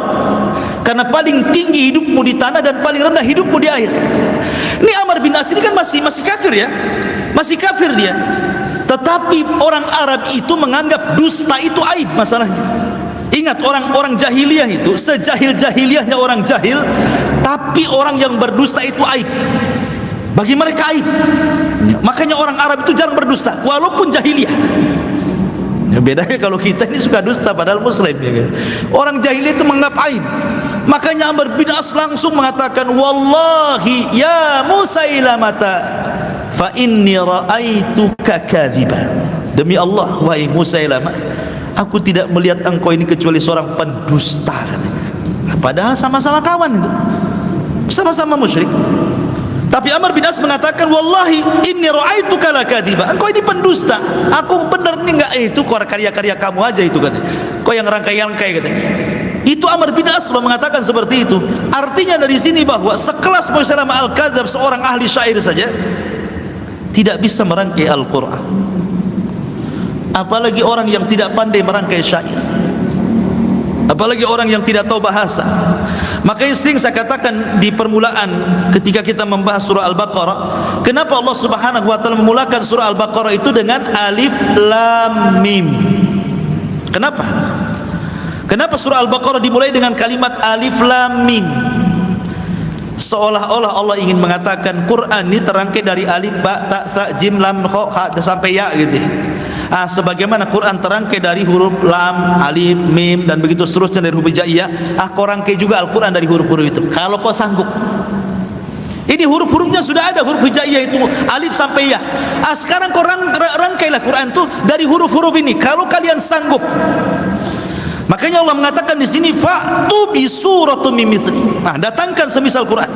Speaker 1: karena paling tinggi hidupmu di tanah dan paling rendah hidupmu di air. Ini Amr bin As ini kan masih kafir ya, masih kafir dia. Tetapi orang Arab itu menganggap dusta itu aib masalahnya. Ingat, orang jahiliyah itu, sejahil-jahiliyahnya orang jahil, tapi orang yang berdusta itu aib. Bagi mereka aib. Makanya orang Arab itu jarang berdusta walaupun jahiliyah. Bedanya kalau kita ini suka dusta padahal muslim, ya kan? Orang jahiliyah itu menganggap aib. Makanya Amr bin As langsung mengatakan, wallahi ya Musailamata fa inni ra'aituka kadziban. Demi Allah, wahai Musailamah, aku tidak melihat engkau ini kecuali seorang pendusta, katanya. Padahal sama-sama kawan itu, sama-sama musyrik. Tapi Amr bin As mengatakan, wallahi inni ra'aituka lakadziba, engkau ini pendusta, aku benar ini enggak, itu karya-karya kamu aja itu, katanya. Kau yang rangkai-rangkai, katanya. Itu Amr bin As mengatakan seperti itu. Artinya dari sini bahwa sekelas Musailamah al-Kadzdzab, seorang ahli syair saja tidak bisa merangkai Al-Quran, apalagi orang yang tidak pandai merangkai syair, apalagi orang yang tidak tahu bahasa. Makanya sering saya katakan di permulaan ketika kita membahas surah Al-Baqarah, kenapa Allah Subhanahu wa taala memulakan surah Al-Baqarah itu dengan alif lam mim? Kenapa? Kenapa surah Al-Baqarah dimulai dengan kalimat alif lam mim? Seolah-olah Allah ingin mengatakan Quran ini terangkai dari alif, ba, ta, sa, jim, lam, kha, ha sampai ya, gitu ya. Sebagaimana Quran terangkai dari huruf lam, alif, mim, dan begitu seterusnya dari huruf hijaiyah, kau rangkai juga Al-Quran dari huruf-huruf itu, kalau kau sanggup. Ini huruf-hurufnya sudah ada, huruf hijaiyah itu alif sampai ya. Sekarang kau rangkailah Quran itu dari huruf-huruf ini, kalau kalian sanggup. Makanya Allah mengatakan di sini, fa'tu bi suratum min mithli. Datangkan semisal Quran,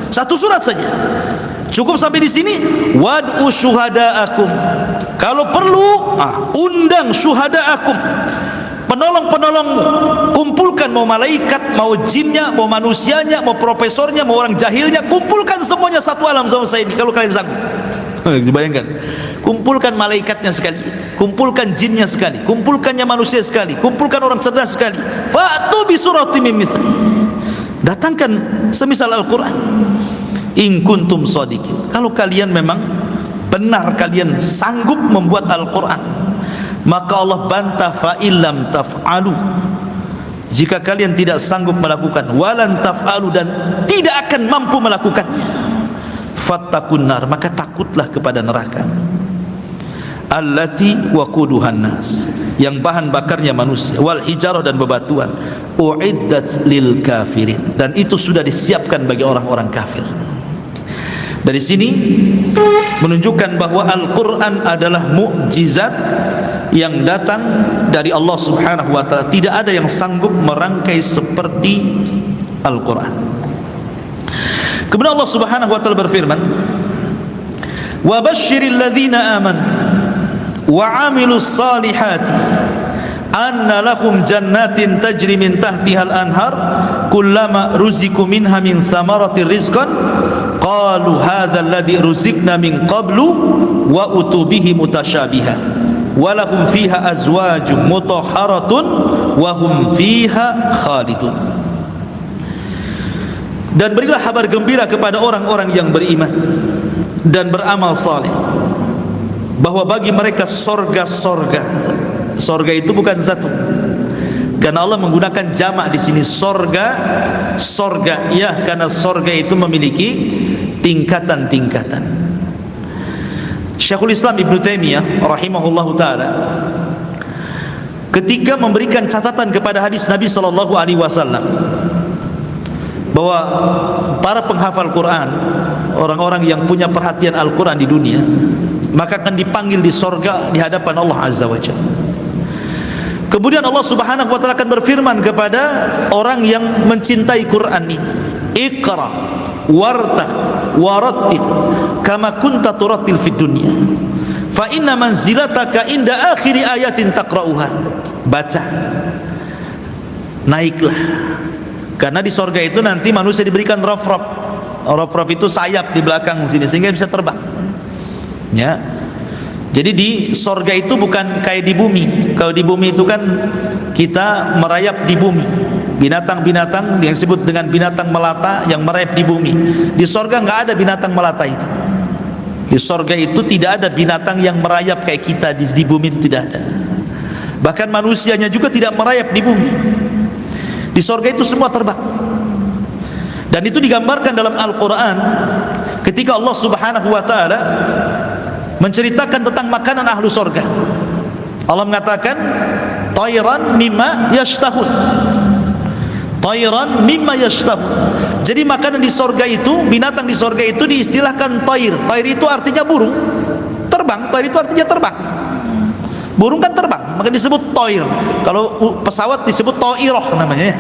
Speaker 1: satu surat saja. Cukup sampai di sini. Wad'u syuhada'akum, kalau perlu undang syuhada'akum, penolong-penolongmu, kumpulkan, mau malaikat, mau jinnya, mau manusianya, mau profesornya, mau orang jahilnya, kumpulkan semuanya satu alam semesta ini kalau kalian sanggup. Dibayangkan, kumpulkan malaikatnya sekali, kumpulkan jinnya sekali, kumpulkannya manusia sekali, kumpulkan orang cerdas sekali. Fa'tu bi suratim min mithli, datangkan semisal Al-Quran. In kuntum shadiqin, kalau kalian memang benar kalian sanggup membuat Al-Quran. Maka Allah bantah, fa illam taf'alu, jika kalian tidak sanggup melakukan, walan taf'alu, dan tidak akan mampu melakukannya, fattaqun nar, maka takutlah kepada neraka, allati waquduhan nas, yang bahan bakarnya manusia, wal hijarah, dan bebatuan, uiddat lil kafirin, dan itu sudah disiapkan bagi orang-orang kafir. Dari sini menunjukkan bahwa Al-Quran adalah mukjizat yang datang dari Allah Subhanahu wa ta'ala. Tidak ada yang sanggup merangkai seperti Al-Quran. Kemudian Allah Subhanahu wa ta'ala berfirman, wa basyiril ladzina amanu wa amilus salihati anna lahum jannatin tajri min tahtihal anhar kullama ruziku minha min thamaratir rizqan qalu hadzal ladzi ruzikna min qablu wa utubihi mutasyabiha wa lahum fiha azwajun mutahharatun wa hum fiha khalidun. Dan berilah kabar gembira kepada orang-orang yang beriman dan beramal saleh bahwa bagi mereka sorga-sorga. Sorga itu bukan satu, karena Allah menggunakan jamak di sini, sorga, sorga, ya, karena sorga itu memiliki tingkatan-tingkatan. Syekhul Islam Ibnu Taimiyah rahimahullahu taala ketika memberikan catatan kepada hadis Nabi sallallahu alaihi wasallam bahwa para penghafal Quran, orang-orang yang punya perhatian Al-Quran di dunia, maka akan dipanggil di sorga di hadapan Allah Azza wa Jalla. Kemudian Allah Subhanahu wa taala akan berfirman kepada orang yang mencintai Quran ini, Iqra wartaq warattil kama kunta turattil fid dunya fa inna manzilataka inda akhiri ayatin taqra'uha. Baca, naiklah, karena di sorga itu nanti manusia diberikan raf-raf. Raf-raf itu sayap di belakang sini sehingga bisa terbang, ya. Jadi di sorga itu bukan kayak di bumi. Kalau di bumi itu kan kita merayap di bumi, binatang-binatang yang disebut dengan binatang melata yang merayap di bumi. Di sorga nggak ada binatang melata itu. Di sorga itu tidak ada binatang yang merayap kayak kita di bumi, itu tidak ada. Bahkan manusianya juga tidak merayap di bumi. Di sorga itu semua terbang. Dan itu digambarkan dalam Al-Quran ketika Allah Subhanahu wa ta'ala menceritakan tentang makanan ahlu sorga. Allah mengatakan tayran mimma yashtahun, tayran mimma yashtahun. Jadi makanan di sorga itu, binatang di sorga itu diistilahkan tayr. Tayr itu artinya burung, terbang. Tayr itu artinya terbang. Burung kan terbang, maka disebut tayr. Kalau pesawat disebut tairah namanya.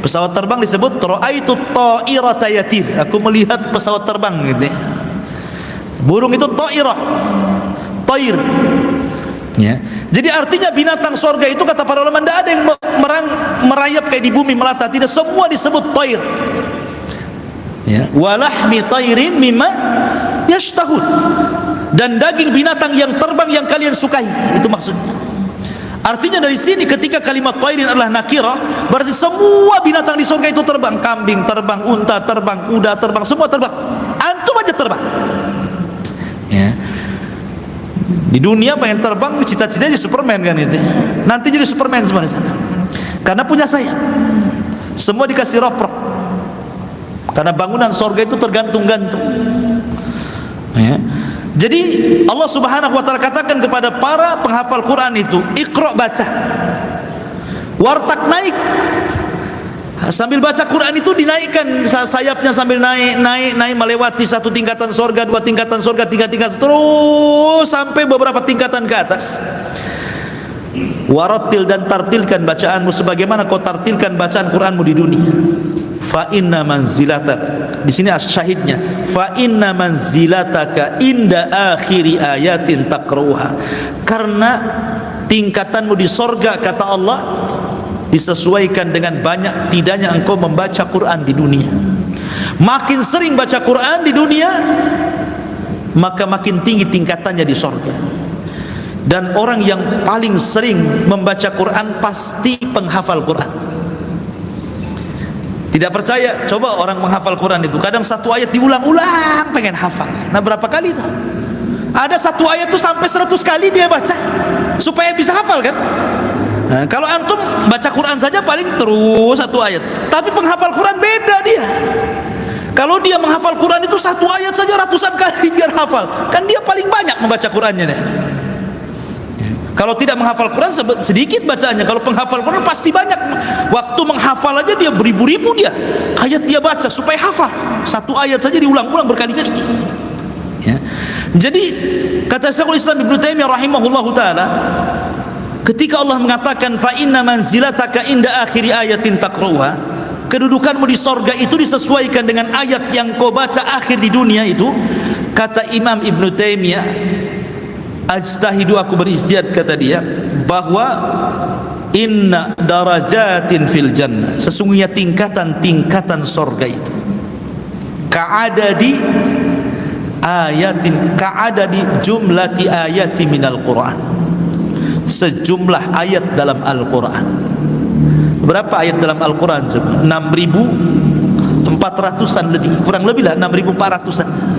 Speaker 1: Pesawat terbang disebut ra'aitu ta'irata yatir. Aku melihat pesawat terbang gitu ya. Burung itu ta'irah, tayr, ya. Jadi artinya binatang sorga itu kata para ulama tidak ada yang merayap kayak di bumi melata, tidak, semua disebut tayr, ya. Walahmi tayrin mimma yashtahun, dan daging binatang yang terbang yang kalian sukai, itu maksudnya. Artinya dari sini ketika kalimat tayrin adalah nakirah, berarti semua binatang di sorga itu terbang. Kambing terbang, unta terbang, kuda terbang, semua terbang. Antum aja terbang, ya. Di dunia pengen terbang, cita-citanya jadi Superman kan itu. Nanti jadi Superman semua di sana. Karena punya sayap. Semua dikasih rop-rop. Karena bangunan sorga itu tergantung-gantung. Ya. Jadi Allah Subhanahu wa taala katakan kepada para penghafal Quran itu, Iqra, baca. Wartaq, naik. Sambil baca Quran itu dinaikkan sayapnya, sambil naik melewati satu tingkatan sorga, dua tingkatan sorga, tiga tingkatan, terus sampai beberapa tingkatan ke atas. Warattil, dan tartilkan bacaanmu sebagaimana kau tartilkan bacaan Quranmu di dunia. Fa inna manzilataka, di sini syahidnya, fa inna manzilataka inda akhiri ayatin taqra'uha, karena tingkatanmu di sorga kata Allah disesuaikan dengan banyak tidaknya engkau membaca Quran di dunia. Makin sering baca Quran di dunia, maka makin tinggi tingkatannya di sorga. Dan orang yang paling sering membaca Quran pasti penghafal Quran. Tidak percaya? Coba orang menghafal Quran itu, kadang satu ayat diulang-ulang pengen hafal. Nah, berapa kali itu? Ada satu ayat itu sampai 100 kali dia baca supaya bisa hafal kan? Nah, kalau antum baca Quran saja paling terus satu ayat, tapi penghafal Quran beda dia. Kalau dia menghafal Quran itu satu ayat saja ratusan kali biar hafal, kan dia paling banyak membaca Qurannya deh. Kalau tidak menghafal Quran sedikit bacaannya. Kalau penghafal Quran pasti banyak. Waktu menghafal aja dia beribu-ribu dia ayat dia baca supaya hafal. Satu ayat saja diulang-ulang berkali-kali. Ya. Jadi kata Syekhul Islam Ibnu Taimiyah rahimahullahu taala, ketika Allah mengatakan fa inna manzilataka inda akhiri ayatin taqra'uha, kedudukanmu di sorga itu disesuaikan dengan ayat yang kau baca akhir di dunia itu. Kata Imam Ibnu Taimiyah, ajtahidu, aku beristihad, kata dia, bahwa inna darajatin fil jannah, sesungguhnya tingkatan-tingkatan sorga itu ka'adadi ayatin, ka'adadi jumlati ayati minal Quran, sejumlah ayat dalam Al-Quran. Berapa ayat dalam Al-Quran? 6.400-an lebih, kurang lebih lah 6.400-an.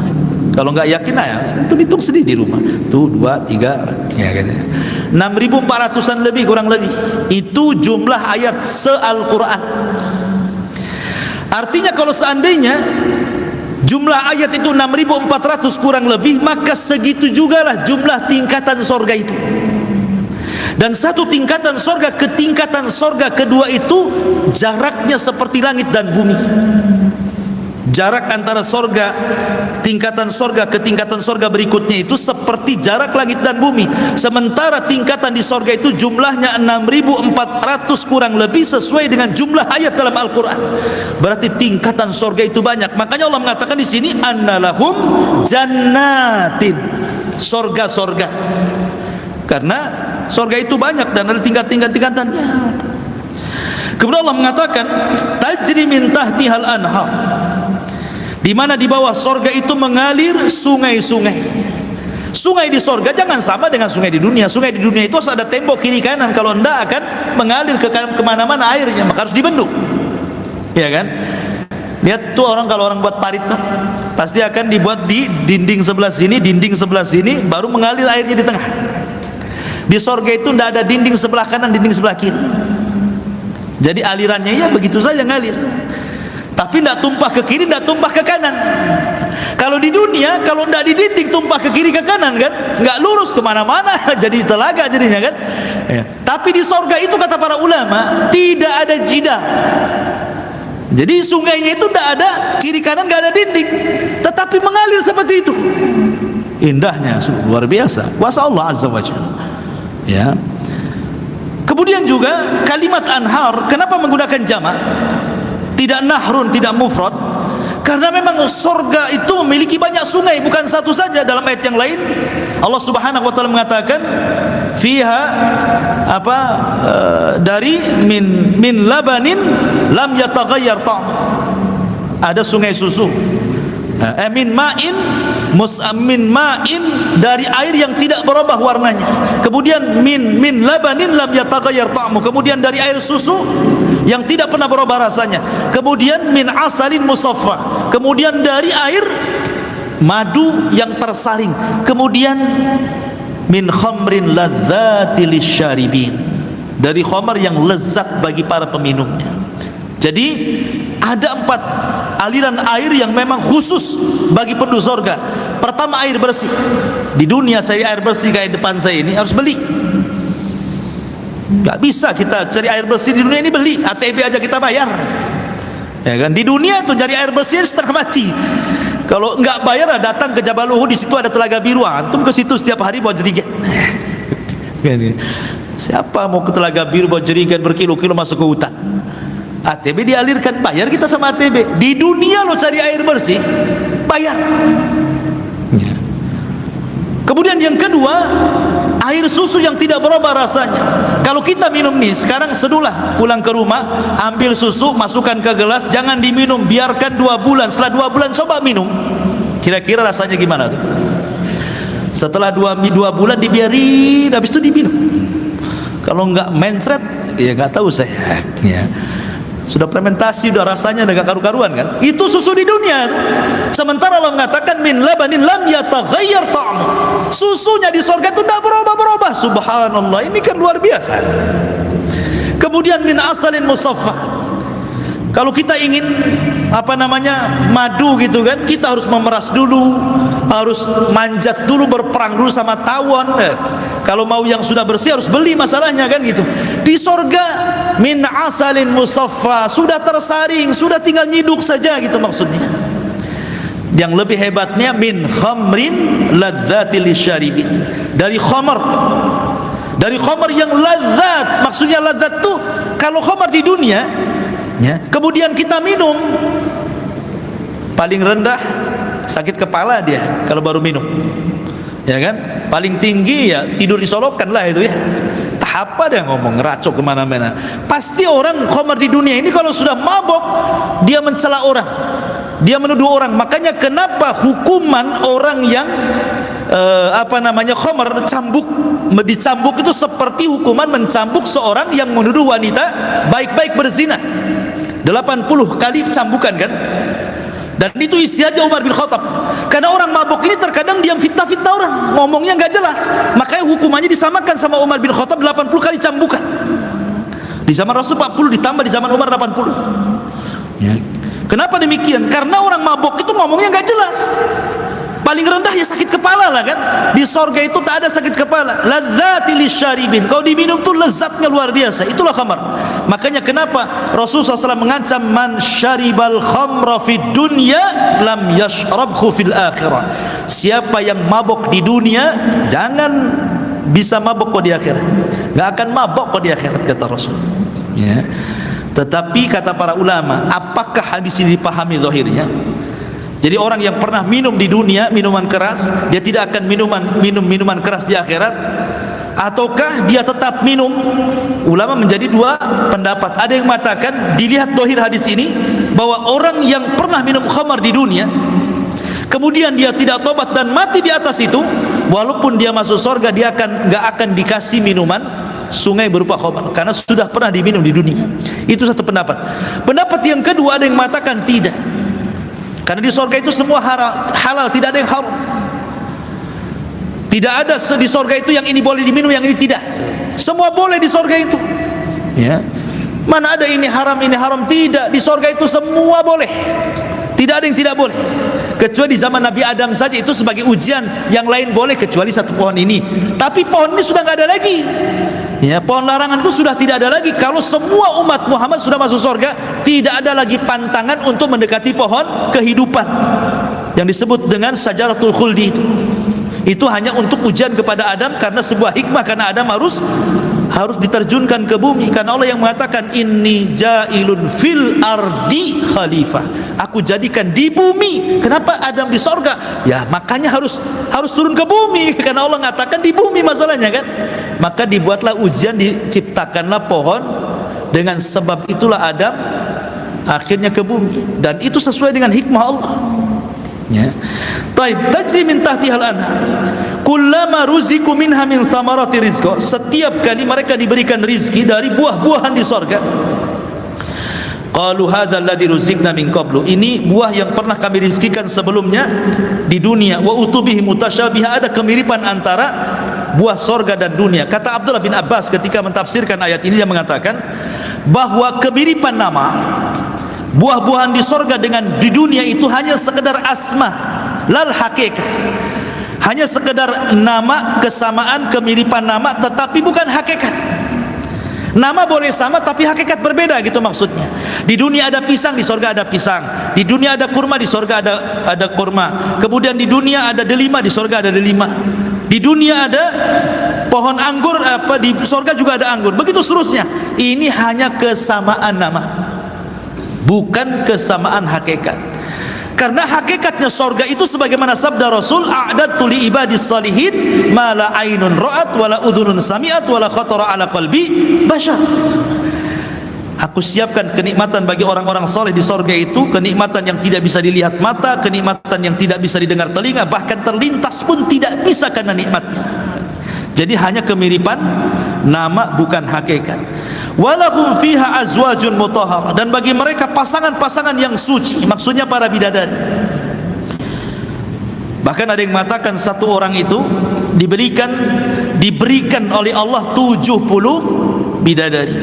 Speaker 1: Kalau nggak yakin ya, itu hitung sendiri di rumah. Tuh 2, 3, ya gitu. 6.400-an lebih, kurang lebih. Itu jumlah ayat se-Al-Quran. Artinya kalau seandainya jumlah ayat itu 6.400 kurang lebih, maka segitu jugalah jumlah tingkatan sorga itu. Dan satu tingkatan sorga ke tingkatan sorga kedua itu jaraknya seperti langit dan bumi. Jarak antara sorga, tingkatan sorga ke tingkatan sorga berikutnya itu seperti jarak langit dan bumi. Sementara tingkatan di sorga itu jumlahnya 6.400 kurang lebih sesuai dengan jumlah ayat dalam Al-Quran. Berarti tingkatan sorga itu banyak. Makanya Allah mengatakan di sini annalahum jannatin, sorga-sorga. Karena sorga itu banyak dan ada tingkatannya. Kemudian Allah mengatakan tajri min tahtihal anhar, di mana di bawah sorga itu mengalir sungai-sungai. Sungai di sorga jangan sama dengan sungai di dunia. Sungai di dunia itu harus ada tembok kiri kanan, kalau enggak akan mengalir ke kemana-mana airnya, maka harus dibendung, ya kan? Lihat tuh kalau orang buat parit tuh, pasti akan dibuat di dinding sebelah sini, dinding sebelah sini, baru mengalir airnya di tengah. Di sorga itu enggak ada dinding sebelah kanan, dinding sebelah kiri. Jadi alirannya ya begitu saja ngalir, tapi tidak tumpah ke kiri, tidak tumpah ke kanan. Kalau di dunia, kalau tidak di dinding tumpah ke kiri ke kanan kan, nggak lurus kemana-mana, jadi telaga jadinya kan. Ya. Tapi di sorga itu kata para ulama tidak ada jidar. Jadi sungainya itu tidak ada kiri kanan, nggak ada dinding, tetapi mengalir seperti itu. Indahnya luar biasa, kuasa Allah Azza wa Jalla. Ya. Kemudian juga kalimat anhar, kenapa menggunakan jamak? Tidak nahrun, tidak mufrad? Karena memang surga itu memiliki banyak sungai, bukan satu saja. Dalam ayat yang lain Allah Subhanahu wa taala mengatakan fiha dari min labanin lam yataghayyar ta'am. Ada sungai susu. Min ma'in dari air yang tidak berubah warnanya. Kemudian min labanin lam yataghayyar ta'mu. Kemudian dari air susu yang tidak pernah berubah rasanya. Kemudian min asalin musaffa. Kemudian dari air madu yang tersaring. Kemudian min khamrin ladzati lisyaribin. Dari khamar yang lezat bagi para peminumnya. Jadi ada 4 aliran air yang memang khusus bagi penduduk surga. Pertama, air bersih. Di dunia cari air bersih kayak depan saya ini harus beli. Gak bisa kita cari air bersih di dunia ini beli. ATB aja kita bayar, ya kan? Di dunia tuh cari air bersih setengah mati. Kalau nggak bayar, datang ke Jabal Uhud, di situ ada telaga biru. Antum ke situ setiap hari bawa jerigen. Siapa mau ke telaga biru bawa jerigen berkilo-kilo masuk ke hutan? ATB dialirkan, bayar kita sama ATB. Di dunia lo cari air bersih bayar. Ya. Kemudian yang kedua, air susu yang tidak berubah rasanya. Kalau kita minum nih sekarang, sedulah pulang ke rumah, ambil susu, masukkan ke gelas, jangan diminum, biarkan 2 bulan. Setelah 2 bulan coba minum, kira-kira rasanya gimana tuh? Setelah 2 bulan dibiarin, habis itu diminum. Kalau nggak mencret, ya nggak tahu saya. Ya. Sudah fermentasi, sudah rasanya agak karu-karuan kan? Itu susu di dunia. Sementara Allah mengatakan min labanin lam yataghayyar ta'mu. Susunya di surga itu tidak berubah-berubah. Subhanallah, ini kan luar biasa. Kemudian min asalin musaffa. Kalau kita ingin madu gitu kan, kita harus memeras dulu, harus manjat dulu, berperang dulu sama tawon. Kalau mau yang sudah bersih harus beli, masalahnya kan gitu. Di surga min asalin musaffa, sudah tersaring, sudah tinggal nyiduk saja gitu maksudnya. Yang lebih hebatnya min khamrin ladzati lisyaribin, dari khamar yang ladzat. Maksudnya ladzat tuh kalau khamar di dunia ya, kemudian kita minum, paling rendah sakit kepala dia kalau baru minum, ya kan? Paling tinggi ya tidur disolokan lah itu ya. Apa dia ngomong ngeracok kemana-mana. Pasti orang khamar di dunia ini kalau sudah mabok, dia mencela orang, dia menuduh orang. Makanya kenapa hukuman orang yang khamar dicambuk itu seperti hukuman mencambuk seorang yang menuduh wanita baik-baik berzina. 80 kali cambukan kan. Dan itu isi aja Umar bin Khattab. Karena orang mabuk ini terkadang diam fitnah-fitnah orang, ngomongnya nggak jelas. Makanya hukumannya disamakan sama Umar bin Khattab 80 kali cambukan. Di zaman Rasul 40, ditambah di zaman Umar 80. Ya. Kenapa demikian? Karena orang mabuk itu ngomongnya nggak jelas. paling rendah ya sakit kepala lah kan. Di sorga itu tak ada sakit kepala. Ladzati lisyaribin, kau diminum tuh lezatnya luar biasa. Itulah khamar. Makanya kenapa Rasulullah SAW mengancam man syaribal khamra fid dunya lam yashrabhu fil akhirah. Siapa yang mabok di dunia jangan bisa mabok kau di akhirat. Enggak akan mabok kau di akhirat, kata Rasul. Ya. Tetapi kata para ulama, apakah hadis ini dipahami zahirnya? Jadi orang yang pernah minum di dunia minuman keras, dia tidak akan minum minuman keras di akhirat, ataukah dia tetap minum? Ulama menjadi dua pendapat. Ada yang mengatakan dilihat zahir hadis ini bahwa orang yang pernah minum khamar di dunia kemudian dia tidak tobat dan mati di atas itu, walaupun dia masuk surga, dia enggak akan dikasih minuman sungai berupa khamar karena sudah pernah diminum di dunia. Itu satu pendapat. Pendapat yang kedua ada yang mengatakan tidak, karena di surga itu semua halal, tidak ada yang haram. Tidak ada di surga itu yang ini boleh diminum, yang ini tidak. Semua boleh di surga itu. Ya. Mana ada ini haram, ini haram? Tidak. Di surga itu semua boleh. Tidak ada yang tidak boleh. Kecuali di zaman Nabi Adam saja itu sebagai ujian, yang lain boleh kecuali satu pohon ini. Tapi pohon ini sudah enggak ada lagi. Ya, pohon larangan itu sudah tidak ada lagi. Kalau semua umat Muhammad sudah masuk surga, tidak ada lagi pantangan untuk mendekati pohon kehidupan yang disebut dengan syajaratul khuldi itu. Itu hanya untuk ujian kepada Adam karena sebuah hikmah, karena Adam harus diterjunkan ke bumi, karena Allah yang mengatakan inni ja'ilun fil ardi khalifah, aku jadikan di bumi. Kenapa Adam di sorga? Ya makanya harus turun ke bumi, karena Allah mengatakan di bumi masalahnya kan. Maka dibuatlah ujian, diciptakanlah pohon, dengan sebab itulah Adam akhirnya ke bumi, dan itu sesuai dengan hikmah Allah. Ya. Taib tajri min tahtihal anhar kullama ruziku minha min thamarati rizqa, setiap kali mereka diberikan rizki dari buah-buahan di sorga. Qalu hadzal ladzi ruzikna min qablu, ini buah yang pernah kami rizkikan sebelumnya di dunia. Wa utubihi mutasyabiha, ada kemiripan antara buah sorga dan dunia. Kata Abdullah bin Abbas ketika mentafsirkan ayat ini, dia mengatakan bahwa kemiripan nama buah-buahan di sorga dengan di dunia itu hanya sekedar asma, lal hakikat. Hanya sekedar nama, kesamaan, kemiripan nama, tetapi bukan hakikat. Nama boleh sama tapi hakikat berbeda, gitu maksudnya. Di dunia ada pisang, di sorga ada pisang. Di dunia ada kurma, di sorga ada kurma. Kemudian di dunia ada delima, di sorga ada delima. Di dunia ada pohon anggur, di sorga juga ada anggur. Begitu seterusnya. Ini hanya kesamaan nama, bukan kesamaan hakikat. Karena hakikatnya sorga itu sebagaimana sabda Rasul, a'dadtu li ibadis salihin ma la ainun ra'at wa la udhunun sami'at wa la khatara ala qalbi bashar. Aku siapkan kenikmatan bagi orang-orang soleh di sorga itu, kenikmatan yang tidak bisa dilihat mata, kenikmatan yang tidak bisa didengar telinga, bahkan terlintas pun tidak bisa karena nikmatnya. Jadi hanya kemiripan nama, bukan hakikat. Walahum fiha azwajun mutahhar, dan bagi mereka pasangan-pasangan yang suci, maksudnya para bidadari. Bahkan ada yang mengatakan satu orang itu diberikan oleh Allah 70 bidadari.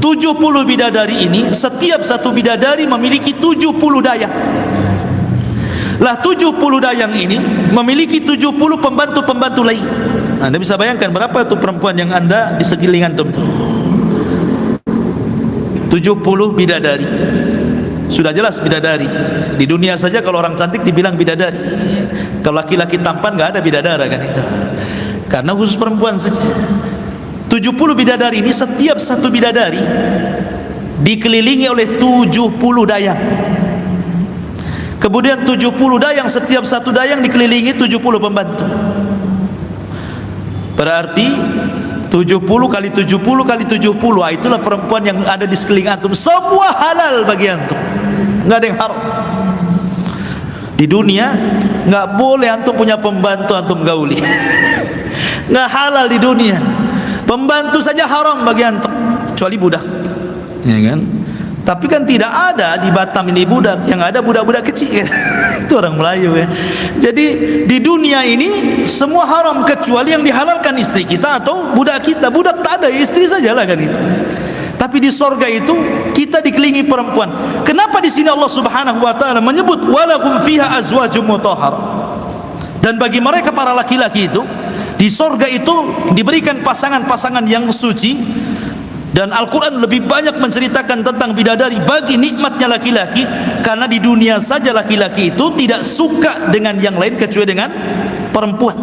Speaker 1: 70 bidadari ini, setiap satu bidadari memiliki 70 dayang. Lah 70 dayang ini memiliki 70 pembantu-pembantu lain. Anda bisa bayangkan berapa itu perempuan yang Anda di sekeliling antum itu. 70 bidadari. Sudah jelas bidadari. Di dunia saja kalau orang cantik dibilang bidadari. Kalau laki-laki tampan enggak ada bidadara kan itu. Karena khusus perempuan saja. 70 bidadari ini, setiap satu bidadari dikelilingi oleh 70 dayang. Kemudian 70 dayang, setiap satu dayang dikelilingi 70 pembantu. Berarti 70 kali 70 kali 70, itulah perempuan yang ada di sekeliling antum. Semua halal bagi antum, enggak ada yang haram. Di dunia enggak boleh antum punya pembantu antum gauli. Enggak halal di dunia. Pembantu saja haram bagi antum, kecuali budak, ya kan? Tapi kan tidak ada di Batam ini budak, yang ada budak-budak kecil kan? Itu orang Melayu ya. Jadi di dunia ini semua haram kecuali yang dihalalkan istri kita atau budak kita. Budak tak ada, istri sajalah kan itu. Tapi di sorga itu kita dikelilingi perempuan. Kenapa di sini Allah Subhanahu wa taala menyebut walakum fiha azwajum mutahhar? Dan bagi mereka para laki-laki itu di sorga itu diberikan pasangan-pasangan yang suci. Dan Al-Quran lebih banyak menceritakan tentang bidadari bagi nikmatnya laki-laki, karena di dunia saja laki-laki itu tidak suka dengan yang lain kecuali dengan perempuan.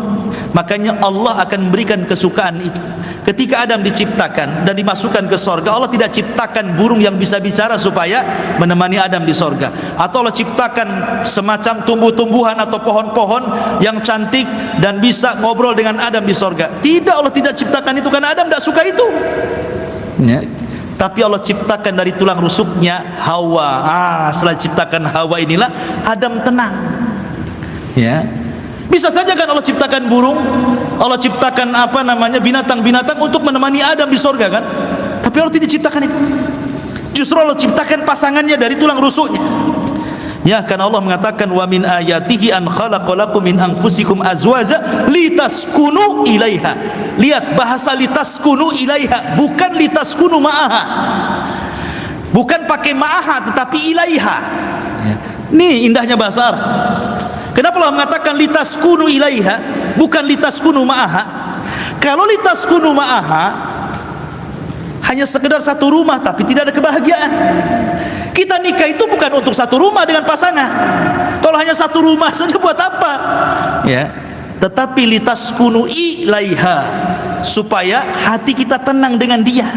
Speaker 1: Makanya Allah akan memberikan kesukaan itu. Ketika Adam diciptakan dan dimasukkan ke sorga, Allah tidak ciptakan burung yang bisa bicara supaya menemani Adam di sorga, atau Allah ciptakan semacam tumbuh-tumbuhan atau pohon-pohon yang cantik dan bisa ngobrol dengan Adam di sorga. Tidak, Allah tidak ciptakan itu karena Adam tidak suka itu. Ya. Tapi Allah ciptakan dari tulang rusuknya Hawa. Setelah ciptakan Hawa inilah Adam tenang. Ya. Bisa saja kan Allah ciptakan burung, Allah ciptakan binatang-binatang untuk menemani Adam di sorga kan? Tapi Allah tidak ciptakan itu. Justru Allah ciptakan pasangannya dari tulang rusuknya. Ya, karena Allah mengatakan wa min ayatihi an khalaqalakum min anfusikum azwaja litaskunu ilaiha. Lihat bahasa litaskunu ilaiha, bukan litaskunu ma'aha. Bukan pakai ma'aha tetapi ilaiha. Nih indahnya bahasa Arab. Kenapa Allah mengatakan litaskunu ilaiha bukan litaskunu ma'aha? Kalau litaskunu ma'aha hanya sekedar satu rumah tapi tidak ada kebahagiaan. Kita nikah itu bukan untuk satu rumah dengan pasangan. Kalau hanya satu rumah saja buat apa? Ya. Tetapi litaskunu ilaiha, supaya hati kita tenang dengan dia.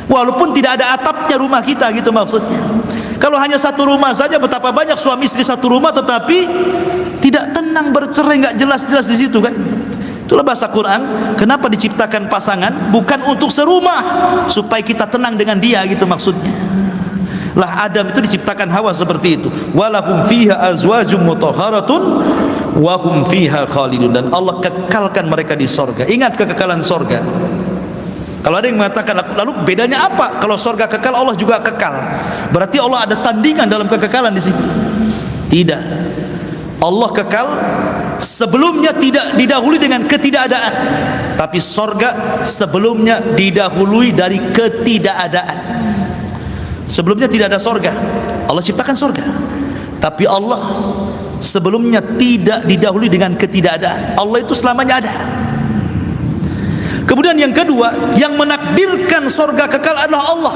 Speaker 1: Walaupun tidak ada atapnya rumah kita, gitu maksudnya. Kalau hanya satu rumah saja, betapa banyak suami istri satu rumah tetapi tidak tenang, bercerai, enggak jelas-jelas di situ kan? Itulah bahasa Quran, kenapa diciptakan pasangan bukan untuk serumah, supaya kita tenang dengan dia, gitu maksudnya. Lah Adam itu diciptakan Hawa seperti itu. Walahum fiha azwajum mutahharatun wa hum fiha khalidun, dan Allah kekalkan mereka di sorga. Ingat kekekalan sorga. Kalau ada yang mengatakan lalu bedanya apa? Kalau sorga kekal, Allah juga kekal. Berarti Allah ada tandingan dalam kekekalan di sini. Tidak. Allah kekal, sebelumnya tidak didahului dengan ketidakadaan. Tapi sorga sebelumnya didahului dari ketidakadaan. Sebelumnya tidak ada sorga, Allah ciptakan sorga. Tapi Allah sebelumnya tidak didahului dengan ketidakadaan. Allah itu selamanya ada. Kemudian yang kedua, yang menakdirkan sorga kekal adalah Allah,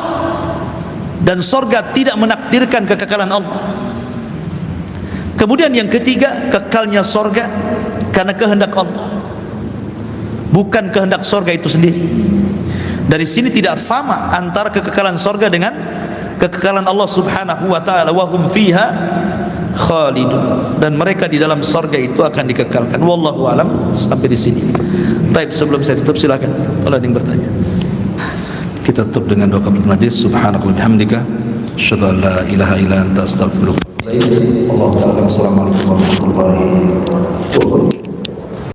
Speaker 1: dan sorga tidak menakdirkan kekekalan Allah. Kemudian yang ketiga, kekalnya sorga karena kehendak Allah, bukan kehendak sorga itu sendiri. Dari sini tidak sama antara kekekalan sorga dengan kekekalan Allah Subhanahu wa ta'ala. Wa hum fiha khalidun, dan mereka di dalam sorga itu akan dikekalkan. Wallahu alam. Sampai di sini. Baik, sebelum saya tutup silakan kalau ada yang bertanya. Kita tutup dengan doa kafaratul majlis. Subhanakallahumma bihamdika asyhadu an la ilaha illa anta astaghfiruka wa atubu ilaik. Allahu ta'ala. Assalamualaikum warahmatullahi wabarakatuh.